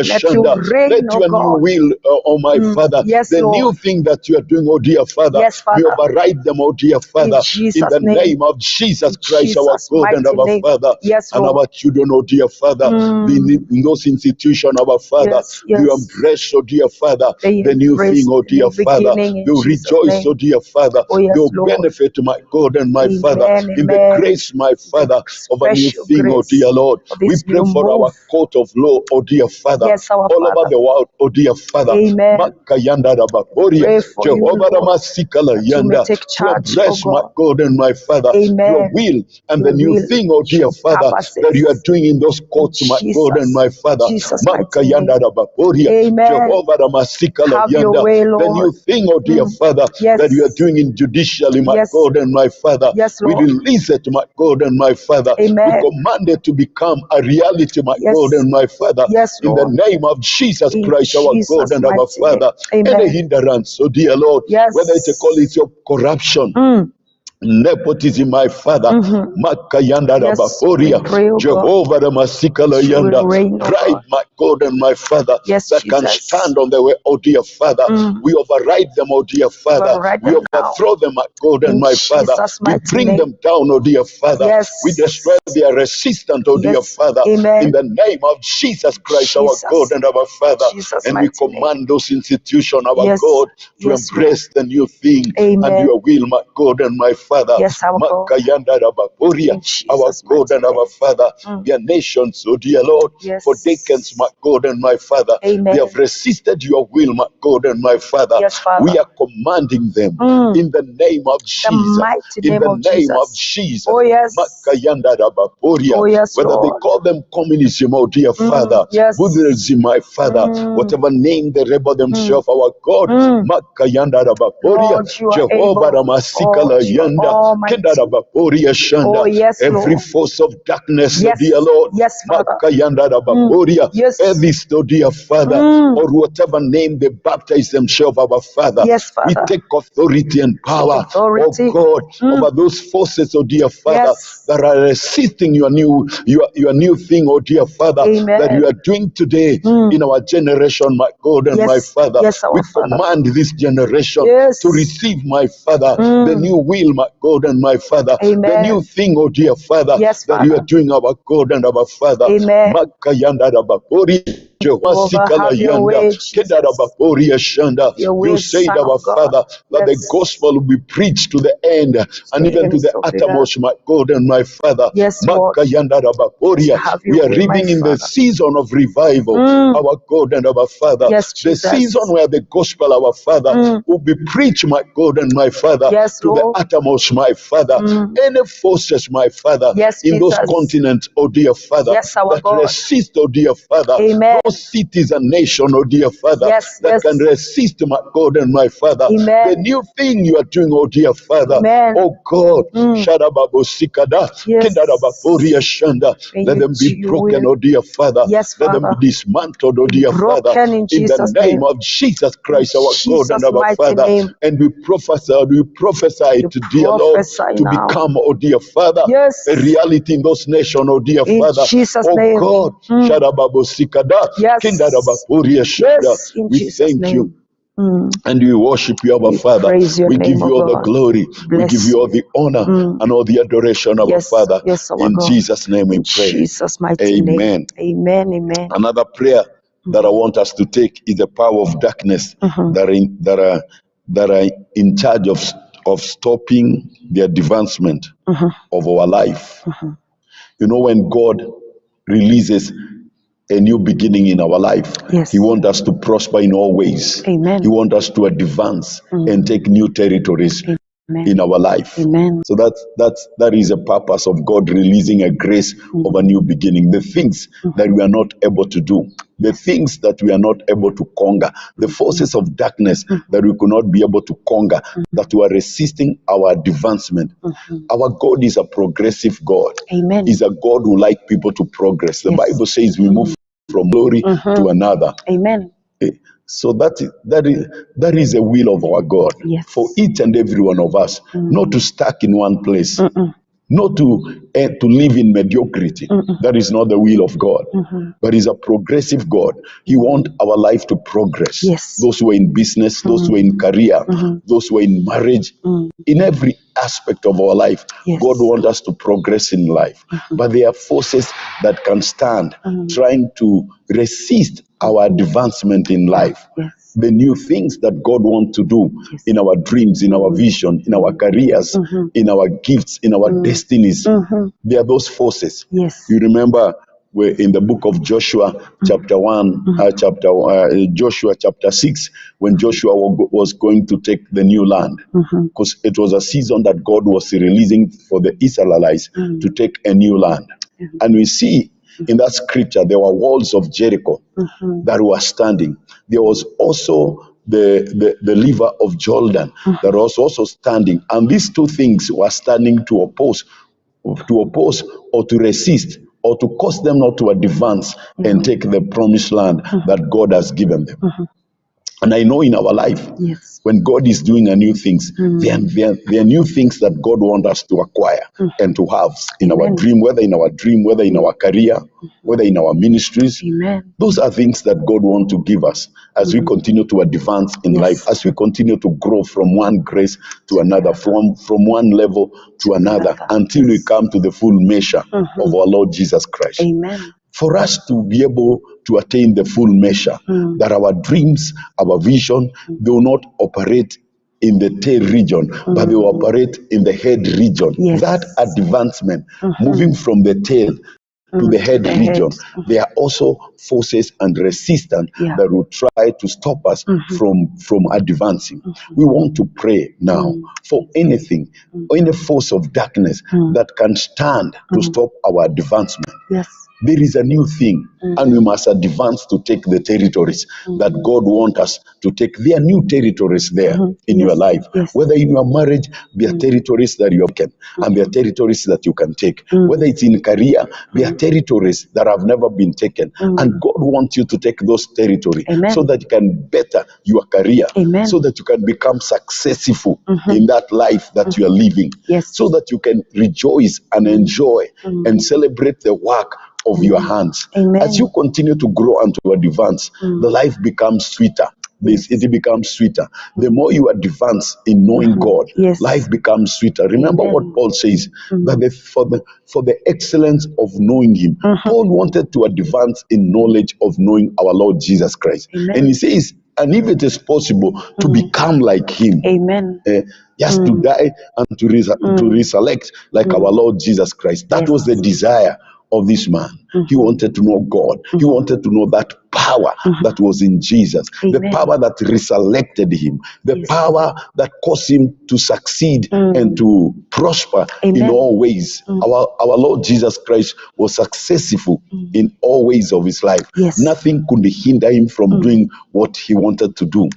Let you reign, Let oh your new God. will, oh my Father, Yes, the Lord. new thing that you are doing, oh dear Father, Yes, we Father. override them, oh dear Father, in Jesus' the name. name of Jesus In Christ, our Jesus' God and mighty our name. Father, Yes, and Lord. our children, oh dear Father, in those institutions, our Father, Yes, yes. you embrace, oh dear Father, They the new embrace thing, oh the dear new Father. beginning in They'll Jesus' rejoice, name. oh dear Father. Oh, yes, They'll Lord. benefit, my God and my Father, Amen, in the amen. grace, my Father, of a new Special thing, oh grace dear Lord. for We this pray new for move. our court of law, oh dear Father, Yes, our all over Father. the world, oh dear Father. Amen. Makayanda Rabakoria, Pray for you, Jehovah Lord, Ramasikala that you may Yanda, take to charge, oh address, my God. God and my Father, your Amen. will and Your the new will, thing, oh dear your Father, that you are purposes. doing in those In courts, my God and my Father. Jesus' mighty Makayanda name. Rabakoria, Amen. Jehovah Ramasikala Have your Yanda, way, the Lord. new thing, oh dear Father, Yes. that you are doing in judicially, my Yes. God and my Father. Yes, We Lord. release it, my God and my Father. We Amen. command it to become a reality, my Yes. God and my Father. Yes, In the Lord. name of Jesus In Christ, our God Jesus' and our mighty name. Father. Amen. Any hindrance, oh dear Lord, Yes. whether it's a call it your corruption, nepotism, my Father, Makayanda Yes, Rabakoria, we pray, oh God, Jehovah Ramasikala that you will Yanda, reign, oh pride, God. my God and my Father, Yes, that can Jesus. stand on the way, oh dear Father. We override them, oh dear Father. Override We them now. overthrow them, my God and In my Father. Jesus' We mighty bring name. them down, oh dear Father. Yes. We destroy their resistance, oh dear Yes. Father. Amen. In the name of Jesus Christ, our Jesus. God and our Father. Jesus' And we mighty name. command those institutions, our Yes. God, to Yes, embrace the new thing and Amen. your will, my God and my Father. Yes, our God. Makayanda Rabakoria, In our Jesus' God mighty and our name. Father. Their nations, oh dear Lord, Yes. for decades, my God and my Father. Amen. They have resisted your will, my God and my Father. Yes, Father. We are commanding them in the name of Jesus. The mighty In name the of name of Jesus. Jesus. Oh, yes. Makayanda Rabakoria. Oh, yes, Whether they Lord. call them communism, oh dear Father, Yes. Buddhism, my Father, whatever name they rebel themselves, our God, Makayanda Rabakoria, Lord, you are Jehovah able. Ramasikala Lord, you are Yanda, Almighty. Oh, yes, Every Lord. force of darkness, Yes. dear Lord. Yes, Father. Yes. Every dear Father, or whatever name they baptize themselves, our Father. Yes, We Father. take authority and power, Authority. oh God, over those forces, oh dear Father, Yes. that are resisting your new thing, oh dear Father, Amen. that you are doing today in our generation, my God and my Yes. Father. Yes, our We Father. command this generation Yes. to receive, my Father, the new will, my God and my Father, the Amen. new thing, oh dear Father, Yes, that you are Father. doing, our God and our Father. Amen. Jehovah Have your way, Jesus. Your You way, said, Son our of God. Father, that the Yes. gospel will be preached to the end and even to the uttermost, my God and my Father. Yes, Lord. Have We your are way, my living in the Father. season of revival, our God and our Father. Yes, The Jesus. season where the gospel, our Father, will be preached, my God and my Father, Yes, to Lord. the uttermost, my Father. Any forces, my Father, Yes, in those Jesus. continents, oh dear Father, Yes, our that God. resist, oh dear Father, Amen. those cities and nation, oh dear Father, Yes, that yes. can resist, my God and my Father, Amen. the new thing you are doing, oh dear Father, Amen. oh God, Shadababosikada, Yes. Kindarababoria Shanda, May let you them be do your broken, will. oh dear Father, Yes, let them Father. be dismantled, oh dear Father, Broken in in the Jesus' name name. of Jesus Christ, our God and Jesus' our mighty Father, name. and we prophesy You to dear Lord, prophesy to now. become, oh dear Father, Yes. a reality in those nations, oh dear In Father, Jesus' oh name. God, Shadababosikada, Yes. Kindarababoria Shanda, Yes, in we Jesus' thank you. name. And we worship you, our We Father. praise your We name, give you O all the God. glory. We Bless give you all the honor and all the adoration, our Yes, Father. yes, our In God. Jesus' name we In pray. Jesus' mighty name. Amen. Amen, amen. Another prayer that I want us to take is the power of darkness that are in charge of stopping the advancement of our life. You know, when God releases a new beginning in our life, Yes. He wants us to prosper in all ways. Amen. He wants us to advance and take new territories Amen. in our life. Amen. So that is a purpose of God releasing a grace of a new beginning. The things that we are not able to do, the things that we are not able to conquer, the forces of darkness that we could not be able to conquer, that were resisting our advancement. Our God is a progressive God. Amen. He's a God who likes people to progress. The Yes. Bible says we move from glory to another. Amen. So that is the will of our God, Yes. for each and every one of us, not to stuck in one place, not to live in mediocrity. That is not the will of God. But He's a progressive God. He wants our life to progress. Yes. Those who are in business, those who are in career, those who are in marriage, in every aspect of our life, Yes. God wants us to progress in life. But there are forces that can stand trying to resist our advancement in life. Yes. The new things that God wants to do in our dreams, in our vision, in our careers, in our gifts, in our destinies. There are those forces. Yes. You remember we're in the book of Joshua, chapter 1, Joshua chapter 6, when Joshua was going to take the new land. Because it was a season that God was releasing for the Israelites to take a new land. And we see in that scripture, there were walls of Jericho that were standing. There was also the river of Jordan that was also standing. And these two things were standing to oppose or to resist or to cause them not to advance and take the promised land that God has given them. And I know in our life, Yes. when God is doing a new things, there are new things that God wants us to acquire and to have in our dream, whether in our career, whether in our ministries. Amen. Those are things that God wants to give us as we continue to advance in life, as we continue to grow from one grace to another, from one level to another, until we come to the full measure of our Lord Jesus Christ. Amen. For us to be able to attain the full measure, that our dreams, our vision, they will not operate in the tail region, but they will operate in the head region. Yes. That advancement, moving from the tail to the head region, there are also forces and resistance that will try to stop us from advancing. We want to pray now for anything, any force of darkness that can stand to stop our advancement. Yes. there is a new thing, and we must advance to take the territories that God wants us to take. There are new territories there in your life. Whether in your marriage, there are territories that you can, and there are territories that you can take. Whether it's in career, there are territories that have never been taken, and God wants you to take those territories so that you can better your career, so that you can become successful in that life that you are living, so that you can rejoice and enjoy and celebrate the work of your hands. As you continue to grow and to advance, the life becomes sweeter. It becomes sweeter. The more you advance in knowing God, life becomes sweeter. Remember what Paul says, that for the excellence of knowing Him, Paul wanted to advance in knowledge of knowing our Lord Jesus Christ. And he says, and if it is possible to become like Him, just to die and to resurrect like our Lord Jesus Christ. That was the desire of this man. He wanted to know God. He wanted to know that power that was in Jesus, the power that resurrected him, the power that caused him to succeed and to prosper in all ways. Our Lord Jesus Christ was successful in all ways of his life. Nothing could hinder him from doing what he wanted to do.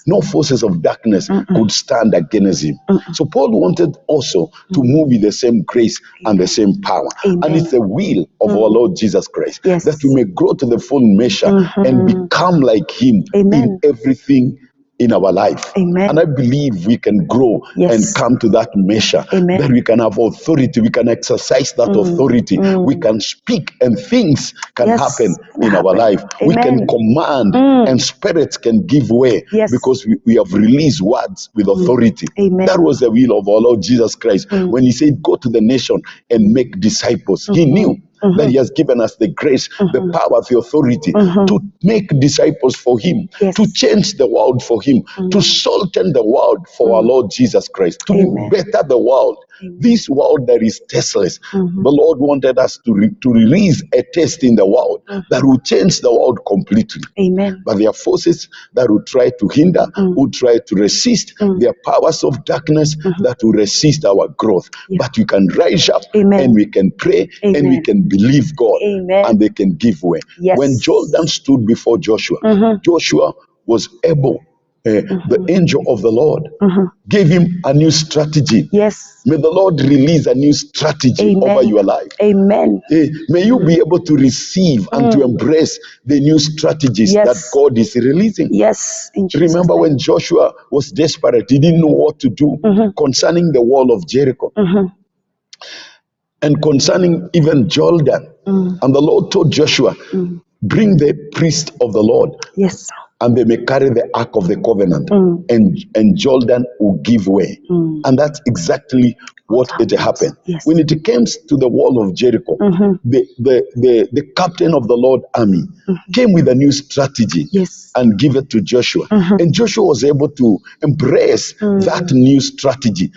No forces of darkness could stand against him. So Paul wanted also to move in the same grace and the same power. And it's the will of our Lord Jesus Christ that we may grow to the full measure and become like him in everything in our life. And I believe we can grow and come to that measure, that we can have authority, we can exercise that authority, we can speak and things can happen in our life. We can command and spirits can give way because we have released words with authority. That was the will of our Lord Jesus Christ. When he said, go to the nation and make disciples, he knew that he has given us the grace, the power, the authority to make disciples for him, to change the world for him, to soften the world for our Lord Jesus Christ, to better the world. This world that is tasteless, the Lord wanted us to release a taste in the world that will change the world completely. But there are forces that will try to hinder, will try to resist. There are powers of darkness that will resist our growth. But we can rise up and we can pray and we can believe God and they can give way. When Jordan stood before Joshua, Joshua was able, the angel of the Lord gave him a new strategy. May the Lord release a new strategy over your life. May you be able to receive and to embrace the new strategies that God is releasing. Remember when Joshua was desperate, he didn't know what to do concerning the wall of Jericho. And concerning even Jordan. And the Lord told Joshua, bring the priest of the Lord. And they may carry the ark of the covenant. And Jordan will give way. And that's exactly what it happened. When it came to the wall of Jericho, the captain of the Lord army came with a new strategy and give it to Joshua. And Joshua was able to embrace that new strategy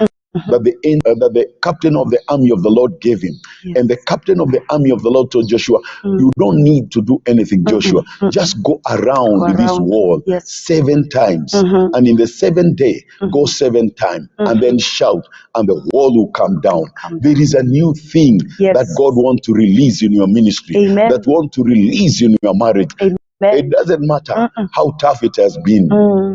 that the captain of the army of the Lord gave him. And the captain of the army of the Lord told Joshua, you don't need to do anything, Joshua. Just go around this wall 7 times. And in the 7th day, go 7 times and then shout and the wall will come down. There is a new thing that God wants to release in your ministry, that wants to release in your marriage. It doesn't matter how tough it has been,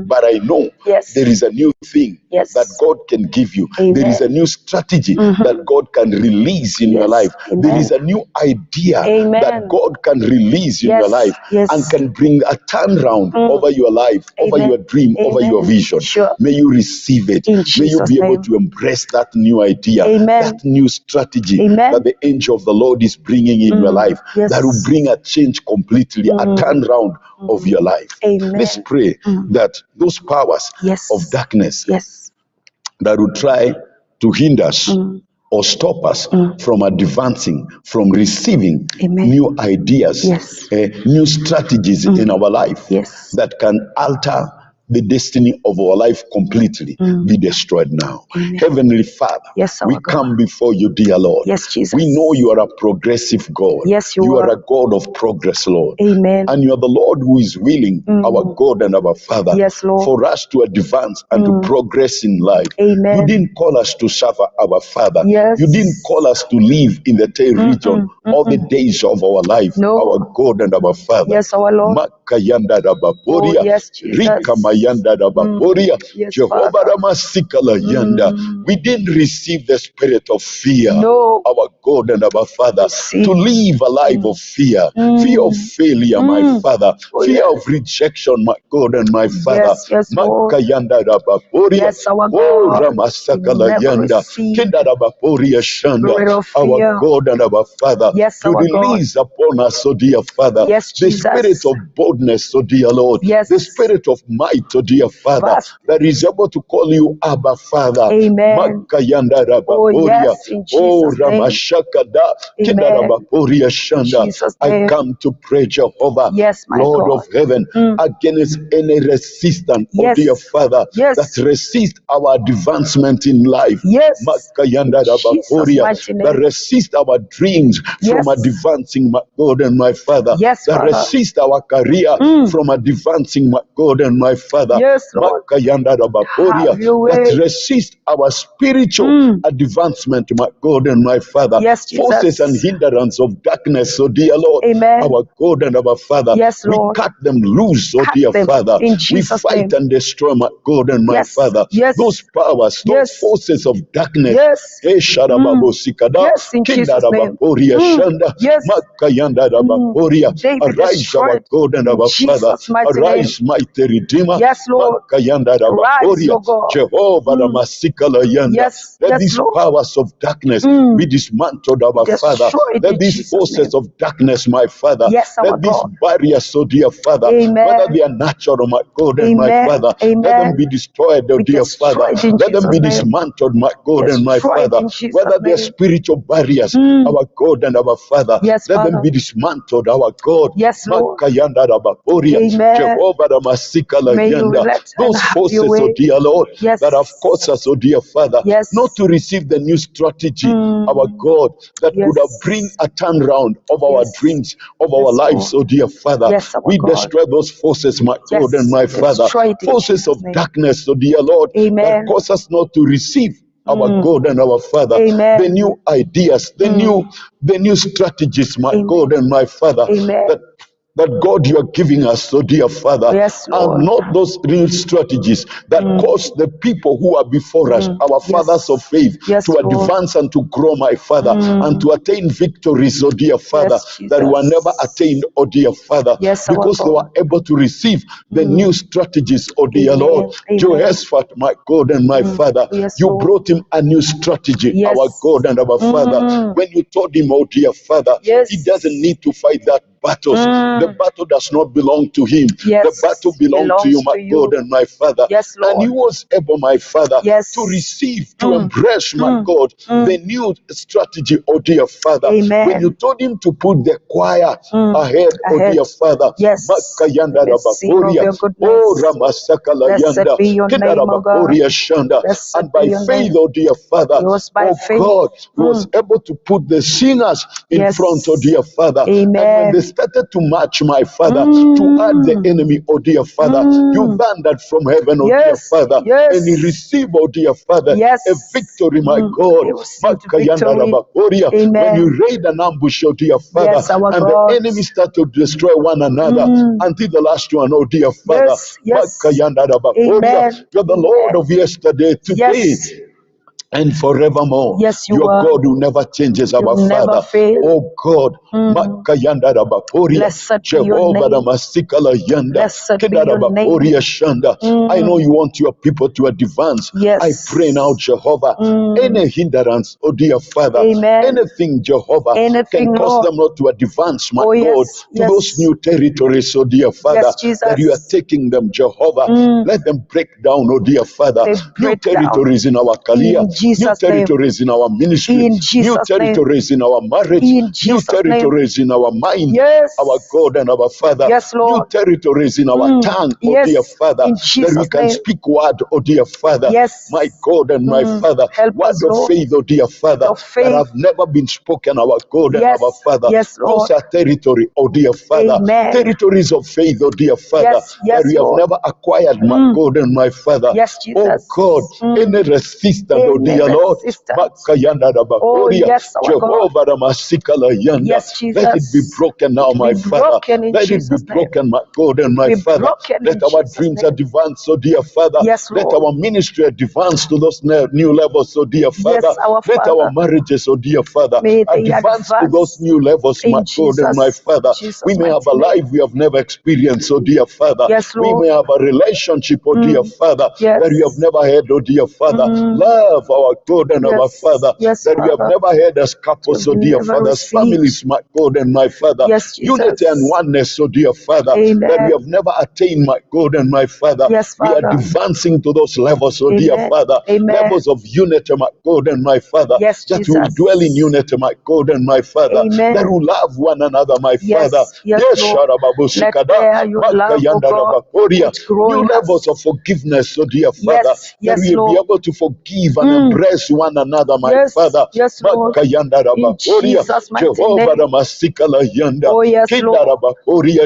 but I know there is a new thing that God can give you. There is a new strategy that God can release in your life. There is a new idea that God can release in your life and can bring a turnaround over your life, over your dream, over your vision. May you receive it. May you be able to embrace that new idea, that new strategy that the angel of the Lord is bringing in your life, that will bring a change completely, a turnaround of your life. Let's pray that those powers of darkness that will try to hinder us or stop us from advancing, from receiving new ideas, new strategies in our life that can alter the destiny of our life completely be destroyed now. Amen. Heavenly Father, Yes, our we God. come before you, dear Lord. Yes, Jesus. We know you are a progressive God. Yes, you are are. a God of progress, Lord. Amen. And you are the Lord who is willing, our God and our Father, Yes, Lord. for us to advance and to progress in life. Amen. You didn't call us to suffer, our Father. Yes. You didn't call us to live in the tail region all the days of our life, No. our God and our Father. Yes, our Lord. Makayanda rabaporia, Oh, yes, Jesus. Rika mayanda rabaporia, Yes, Jehovah Father. Ramasikala yanda. We didn't receive the spirit of fear, No. our God and our Father, Receive. to live a life of fear, fear of failure, my Father, Oh, fear yes. of rejection, my God and my Father. Yes, yes, Lord. Makayanda rabaporia, Yes, our oh God. Ramasakala We never yanda, receive Kenda rabaporia shanda, spirit of our fear. God and our Father. Yes, You our God. release upon us, oh dear Father, Yes, the Jesus. spirit of boldness, oh dear Lord, Yes. the spirit of might, oh dear Father, Vast. that is able to call you Abba Father. Amen. Makayanda Oh, rabaporia, yes, in oh Jesus' name. Ramashakada, Kenda Amen. rabaporia shanda. Jesus' I name. come to pray, Jehovah, Yes, my Lord God. of heaven, against any resistance, oh Yes. dear Father, Yes. that resist our advancement in life. Yes. Makayanda In Jesus' rabaporia, mighty name. that resist our dreams from Yes. advancing, my God and my Father. Yes, That Father. resist our career from advancing, my God and my Father. Yes, Lord. Makayanda rabaporia, Have your way. that resist our spiritual advancement, my God and my Father. Yes, Jesus. Forces and hindrance of darkness, so dear Lord, Amen. our God and our Father. Yes, We Lord. cut them loose, oh Cut dear them Father. in We Jesus' fight name. and destroy, my God and my Yes. Father. Yes. Those powers, those Yes. forces of darkness. Yes. Hey, Sharababosikada, Yes, in Jesus' name. Kindarabaporia Shanda, Yes. Makayanda Rabaporia. They be Arise, our destroyed God and in our Father. Jesus' mighty name. Arise, mighty Redeemer. Yes, Lord. Makayanda Rise, Rabaporia. O God. Jehovah Ramasikala Yanda. Yes, Let yes, these Lord. powers of darkness be dismantled, our Father. Destroyed Let in these Jesus' forces name. of darkness, my Father. Yes, our Let these God. barriers, so dear Father, Amen. whether they are natural, my God and my Amen. Father, Amen. let them be destroyed, oh Be dear Father. destroyed in Let them be Jesus' name. dismantled, my God and my Destroyed Father. in Jesus' Whether they are name. spiritual barriers, our God and our Father, Yes, let them Father. be dismantled, our God. Yes, Lord. Makayanda Rabaporia, Amen. Jehovah Ramasikala May you Yanda. let and Those have your forces, oh way. dear Lord, Yes. that have caused us, oh dear Father, Yes. not to receive the new strategy, our God, that Yes. could have bring a turnaround of our Yes. dreams, of our Yes, lives, Lord. oh dear Father. Yes, our We God. destroy those forces, my Yes. God and my Father. Destroy it in Forces Jesus' of name. darkness, oh dear Lord, that Amen. cause us not to receive our God and our Father, Amen. the new ideas, the new strategies, my Amen. God and my Father, Amen. that God you are giving us, so dear Father, Yes, are Lord. not those real strategies that cause the people who are before us, our fathers of faith, Yes, to Lord. advance and to grow, my Father, and to attain victories, oh dear Father, Yes, that were Jesus. never attained, oh dear Father, Yes, our because they God. were able to receive the new strategies, oh dear Amen. Lord. Amen. Jehoshaphat, my God and my Father, Yes, you Lord. brought him a new strategy, Yes. our God and our Father. When you told him, oh dear Father, Yes. he doesn't need to fight that battles. The battle does not belong to him. Yes. The battle belongs to you, Belongs my to you. God and my Father. Yes, Lord. And he was able, my Father, Yes. to receive, to embrace, my God, the new strategy, oh dear Father. Amen. When you told him to put the choir ahead, oh Ahead. dear Father. Yes. Makayanda Let us sing of Rabaporia. your goodness. Oh, Ramasakala Blessed Yanda. be your Kenda name, O God. Rabaporia Shanda. Blessed And be by your faith, name. oh dear Father, It was by oh faith. God, he was able to put the singers in Yes. front, oh dear Father. Amen. And when they started to march, my Father, to add the enemy, oh dear Father, you thundered from heaven, oh dear Yes. Father, Yes. and he received, oh dear Father, Yes. a victory, my God. He received Makayanda victory. Rabaporia. When Amen. you raid an ambush, oh dear Father, Yes, our and God. the enemy start to destroy one another until the last one, oh dear Father. Yes. Yes. Makayanda Rabaporia. Amen. You're the Lord Amen. of yesterday, today, Yes. and forevermore. Yes, you Your are. God who never changes, You our never Father. fail. Oh God, Makayanda Rabaporia, Blessed be your Jehovah name. Ramasikala Yanda, Blessed be Keda your name. Rabaporia Shanda. I know you want your people to advance. Yes. I pray now, Jehovah, any hindrance, oh dear Father, Amen. anything, Jehovah, Anything, can cause Lord. them not to advance, my Oh, yes, God, to yes. those new territories, oh dear Father, Jesus. that you are taking them, Jehovah. Let them break down, oh dear Father, They new break down. territories in our career, In Jesus' new name. territories in our ministry, In new Jesus' name. territories in our marriage, In new Jesus' name. territories in our mind, Yes. our God and our Father, Yes, new Lord. territories in our tongue, oh Yes. dear Father, In that Jesus' we can name. speak word, oh dear Father, Yes. my God and my Father, Help word us, of Lord. faith, oh dear Father, Of that faith. have never been spoken, our God and Yes. our Father. Yes, Lord. Those are territory, oh dear Father, Amen. territories of faith, oh dear Father, Yes, yes, that we have Lord. never acquired, my God and my Father. Yes, Oh Jesus. God, any resistance, oh Any dear Lord, resistance. Makayanda Oh, Rabakoria, yes, our God. Jehovah Ramasikala Yanda, Yes, Jesus. let it be broken now, It my be Father. broken in Let it be Jesus' name. broken, my God and my Be Father. broken Let in our Jesus' dreams name. advance, so dear Father. Yes, Let Lord. our ministry advance to those new levels, so dear Father. Yes, our Let our Father. marriages, so dear Father, May they advance to advance those new levels, my in God and my Jesus' Father. Jesus' We may have a mighty name. life we have never experienced, so dear Father. Yes, We Lord. may have a relationship, oh dear Father, Yes. that we have never had, oh dear Father. Love, our God and our Yes. Father, Yes, that we have Father. never had as couples, We've oh dear never Father, as received. families, my God and my Father. Yes, Jesus. Unity and oneness, oh dear Father, that we Amen. have never attained, my God and my Father. Yes, We are Father. advancing to those levels, oh dear Amen. Father. Amen. Levels of unity, my God and my Father. Yes, that we will Jesus. dwell in unity, my God and my Father. Amen. That we love one another, my Yes, Father. yes, Lord. Let there your love, oh God, would grow New in levels us. of forgiveness, oh dear Father. Yes, yes, that we will be Lord. able to forgive and embrace one another, my Yes, Father. yes, Lord. In Jesus' mighty Jehovah name. Ramasikala Yanda. Oh, yes, Lord.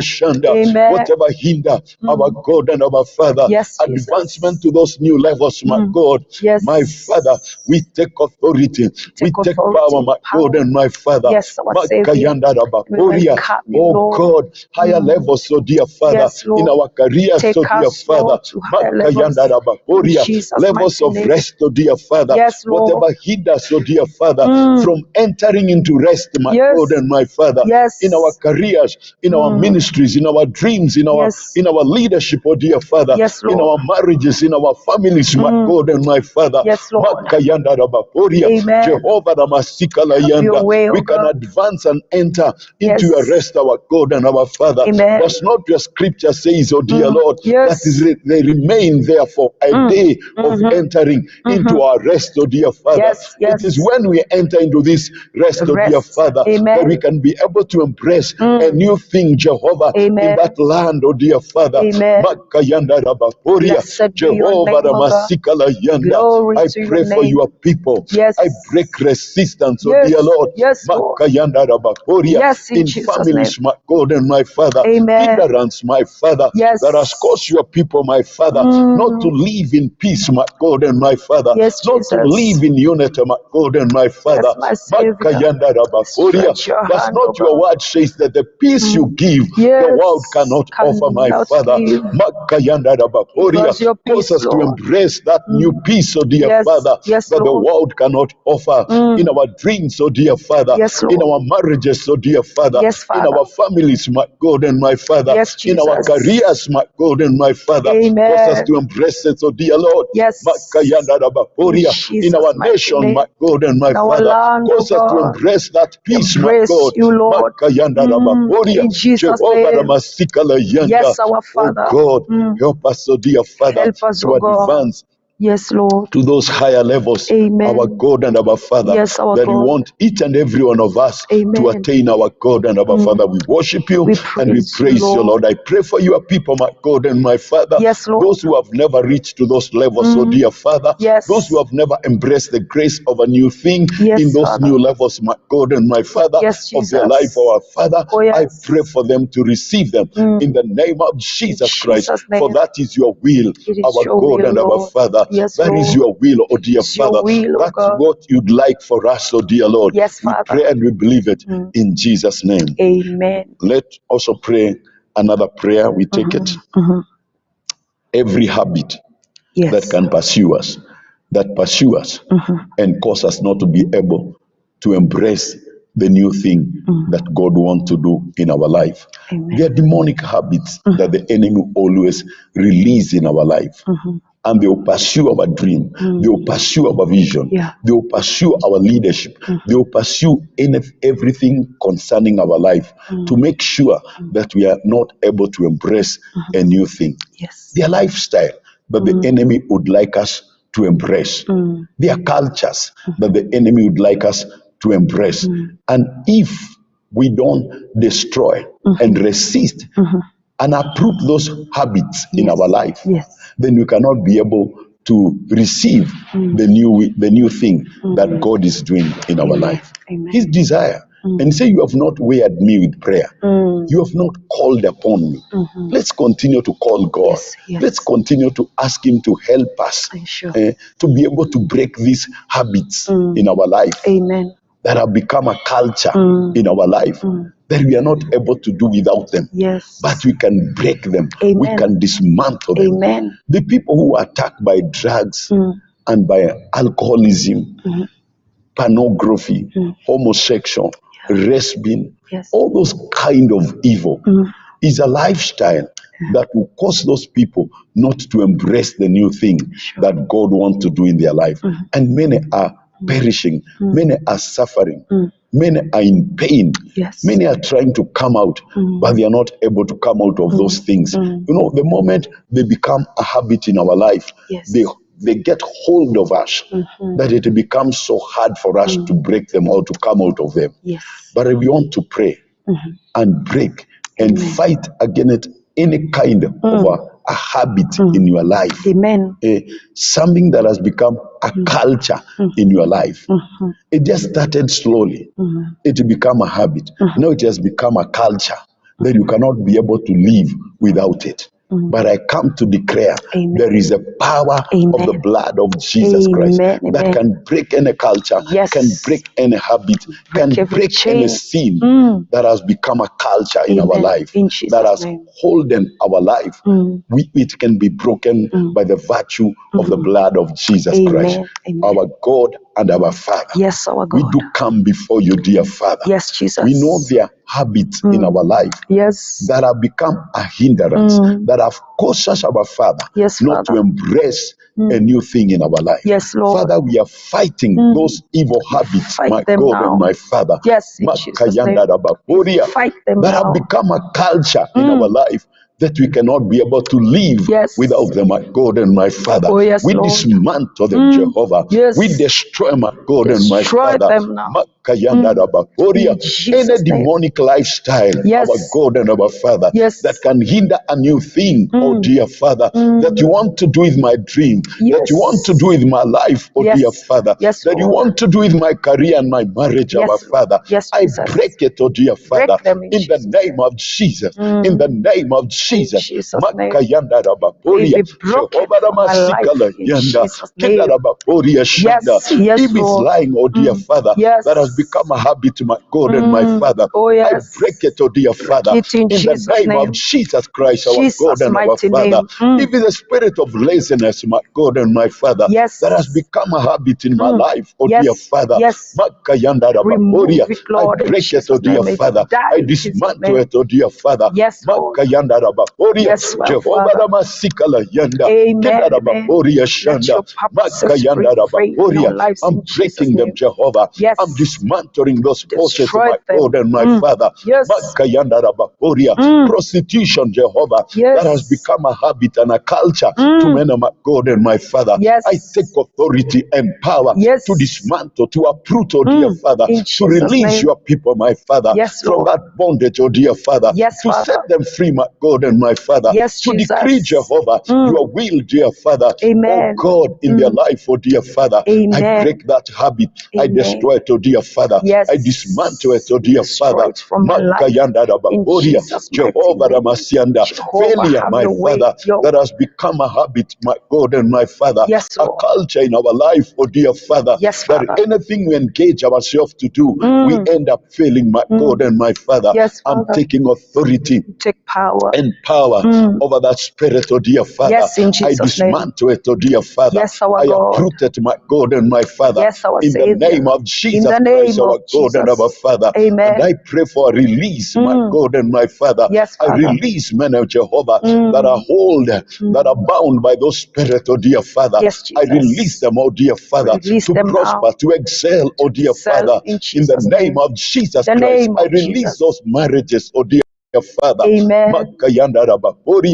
Shanda. Amen. Whatever hinder our God and our Father, Yes, Jesus. advancement to those new levels, my God, Yes. my Father, we take authority, we take power, my God and my Father. Yes, our Savior. Makayanda We Rabakoria. welcome you, Oh Lord. God, higher levels, so dear Father, Yes, Lord. in our careers, Take so dear us, Father, Lord, to higher levels. Makayanda In Rabakoria. Jesus' Levels mighty of name. rest, oh dear Father. Yes, Lord. Whatever hinders, so dear Father, from entering into rest, my Yes. God and my Father, Yes. in our careers, in our ministries, in our dreams, in our Yes. in our leadership, oh dear Father, Yes, in Lord. our marriages, in our families, my God and my Father. Yes, Lord. Makayanda Rabakoria. Amen. Jehovah Ramasikala Have your Yanda. way, oh We can God. advance and enter into Yes. your rest, our God and our Father. Amen. Does not your scripture says, oh dear Lord, Yes. that is they remain there for a day of entering into our rest, oh dear Father. Yes, yes. It is when we enter into this rest, oh dear Rest. Father, Amen. that we can be able to embrace a new thing, Jehovah, Amen. in that land, oh dear Father. Amen. Makayanda Rabakoria. Blessed be your Jehovah name, O God. Ramasikala Yanda. Glory I to your pray for name. your people. Yes. I break resistance, oh Yes. dear Lord. Yes, Lord. Makayanda Rabakoria. Yes, in In Jesus' families, name. my God and my Father. Amen. Hindrance, my Father, Yes. that has caused your people, my Father, not to live in peace, my God and my Father. Yes, Not to Jesus. live in unity, my God and my Father. Yes, my Savior. Makayanda Rabakoria. Stretch your Does hand, not O your God. word says that the peace you give, Yes. the world cannot offer, my Cannot Father. give. Makayanda Give Rabakoria. us your Cause peace, us to Lord. embrace that new peace, oh dear Yes. Father, Yes, that the Lord. world cannot offer in our dreams, oh dear Father, Yes, in Lord. our marriages, oh dear Father, Yes, in Father. our families, my God and my Father, Yes, in our Jesus. careers, my God and my Father. Amen. Cause us to embrace it, oh dear Lord. Yes. Makayanda Rabakoria. In In our Jesus' mighty nation, name. my God and my In our Father. land, oh Cause us to God. embrace that peace, my Embrace God. you, Lord. Makayanda Rabakoria. In Jesus' Jehovah name. Ramasikala Yanda. Yes, our Oh Father. God, help us, oh dear Father, Help us, to oh God. advance Yes, Lord. to those higher levels, Amen. our God and our Father, Yes, our that we God. want each and every one of us to Amen. attain, our God and our Father. We worship you We and we praise you, praise you, Lord. Lord. I pray for your people, my God and my Father, Yes, Lord. those who have never reached to those levels, oh dear Father, Yes. those who have never embraced the grace of a new thing Yes, in those Father. new levels, my God and my Father, Yes, of their Jesus. life, our Father. Oh, yes. I pray for them to receive them in the name of Jesus Christ, Jesus' for name. that is your will, It is our your God will, and our Lord. Father. Yes, That is Lord. your will, oh dear It's your Father. will, oh That's God. what you'd like for us, oh dear Lord. Yes, We Father. pray and we believe it in Jesus' name. Amen. Let's also pray another prayer. We take it. Every habit Yes. that can pursue us, and cause us not to be able to embrace the new thing that God wants to do in our life. Amen. There are demonic habits that the enemy always release in our life. And they will pursue our dream. They will pursue our vision. Yeah. They will pursue our leadership. They will pursue everything concerning our life to make sure that we are not able to embrace a new thing. Yes. Their lifestyle, but the enemy would like us to embrace. There are cultures that the enemy would like us to embrace. And if we don't destroy and resist and uproot those habits in our life, then we cannot be able to receive the new thing that God is doing in our life. His desire. And say, you have not wearied me with prayer. You have not called upon me. Let's continue to call God. Let's continue to ask him to help us to be able to break these habits in our life. Amen. That have become a culture in our life that we are not able to do without them. But we can break them. We can dismantle them. The people who are attacked by drugs and by alcoholism, pornography, homosexual, lesbian, all those kind of evil is a lifestyle that will cause those people not to embrace the new thing that God wants to do in their life. And many are perishing, many are suffering, many are in pain, many are trying to come out, but they are not able to come out of those things. You know, the moment they become a habit in our life, they get hold of us, that it becomes so hard for us to break them or to come out of them. But if we want to pray and break and fight against any kind of a habit in your life, something that has become a culture in your life. It just started slowly. It became a habit. Now it has become a culture that you cannot be able to live without it. But I come to declare there is a power of the blood of Jesus Christ that can break any culture, can break any habit, can break any sin that has become a culture in our life, that has holden our life. It can be broken by the virtue of the blood of Jesus Christ. Our God and our Father. Our God. We do come before you, dear Father. Jesus. We know there are habits in our life that have become a hindrance, that have caused us, our Father, not to embrace a new thing in our life. Lord. Father, we are fighting those evil habits, my God now. and my Father, in Jesus' name. Fight them that now. have become a culture in our life, that we cannot be able to live without them, my God and my Father. We Lord. dismantle them, Jehovah. We destroy, my God and my Father. Them now. Any demonic lifestyle, our God and our Father, that can hinder a new thing, oh dear Father, that you want to do with my dream, that you want to do with my life, oh dear Father, that you want to do with my career and my marriage, our Father. I break it, oh dear Father, in the name of Jesus, in the name of Jesus. Makayanda rabaporia, Jehovah Ramasikala yanda, Kenda rabaporia shanda. If it's lying, oh dear Father, that has become a habit, my God and my Father, I break it, oh dear Father, in the name of Jesus Christ, our God and our Father. If it's a spirit of laziness, my God and my Father, that has become a habit in my life, oh dear Father, Makayanda rabaporia, I break it, oh dear Father, I dismantle it, oh dear Father, Makayanda rabaporia, Jehovah Ramasikala yanda, Kenda rabaporia shanda, Makayanda rabaporia. I'm breaking them, Jehovah. I'm dismantling those forces, my God and my Father. Makayanda rabaporia. Prostitution, Jehovah, that has become a habit and a culture to men, my God and my Father. I take authority and power to dismantle, to uproot, oh dear Father, to release your people, my Father, from that bondage, oh dear Father, to set them free, my God and my Father, to decree, Jehovah, your will, dear Father, oh God, in their life, oh dear Father. I break that habit. I destroy it, oh dear Father. I dismantle it, oh dear Father. Makayanda rabaporia, Jehovah Ramasianda. Failure, my Father, that has become a habit, my God and my Father, a culture in our life, oh dear Father, that anything we engage ourselves to do, we end up failing, my God and my Father. I'm taking authority and power over that spirit, oh dear Father. I dismantle it, oh dear Father. I uproot it, my God and my Father. In the name of Jesus Christ, our God and our Father. And I pray for a release, my God and my Father. I release men of Jehovah that are hold, that are bound by those spirits, oh dear Father. I release them, oh dear Father, to prosper, to excel, oh dear Father. In the name of Jesus Christ, I release those marriages, oh dear dear Father. Amen.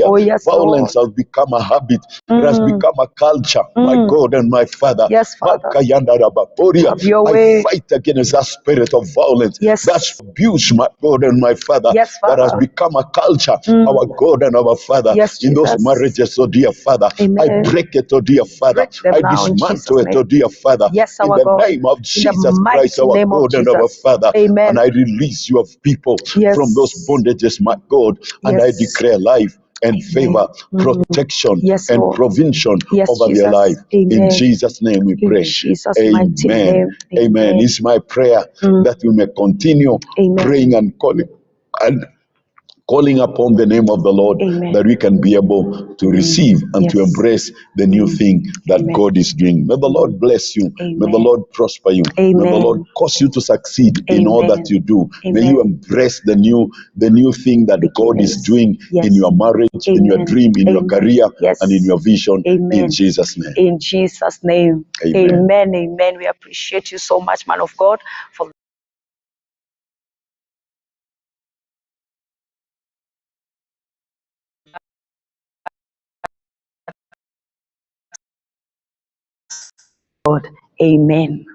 Oh, yes, Violence Lord. has become a habit. It has become a culture, my God and my Father. Yes, Father. Have your I way. fight against that spirit of violence, Yes. that's abuse, my God and my Father, Yes, that has Father. become a culture, our God and our Father. Yes, in those Jesus. marriages, oh dear Father, Amen. I break it, oh dear Father. Break them I now in dismantle Jesus' it, oh name. dear Father, Yes, in our the God. name of In the Jesus Christ, mighty our name of God and our Jesus. Father. Amen. And I release your people Yes. from those bondages, my God, and I Yes. declare life and Amen. favor, protection, Yes, and Lord. provision Yes, over their Jesus. life. In Amen. Jesus' name we In pray. Jesus' mighty Amen. name. Amen. It's my prayer that we may continue Amen. praying and calling upon the name of the Lord, Amen. that we can be able to receive and to Yes. embrace the new thing that Amen. God is doing. May the Lord bless you. May the Amen. Lord prosper you. May the Amen. Lord cause you to succeed in all Amen. that you do. May Amen. you embrace the new thing that God is Beginnings. doing Yes. in your marriage, in your Amen. dream, in your Amen. career, Yes. and in your vision. Amen. In Jesus' name. In Jesus' name. Amen. Amen. Amen. We appreciate you so much, man of God, for God. Amen.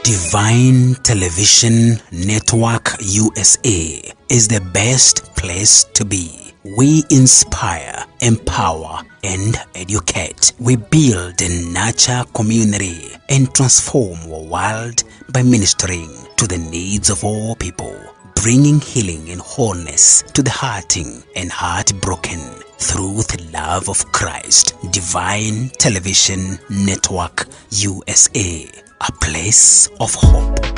Divine Television Network USA is the best place to be. We inspire, empower, and educate. We build and nurture community and transform our world by ministering to the needs of all people, bringing healing and wholeness to the hurting and heartbroken through the love of Christ. Divine Television Network USA, a place of hope.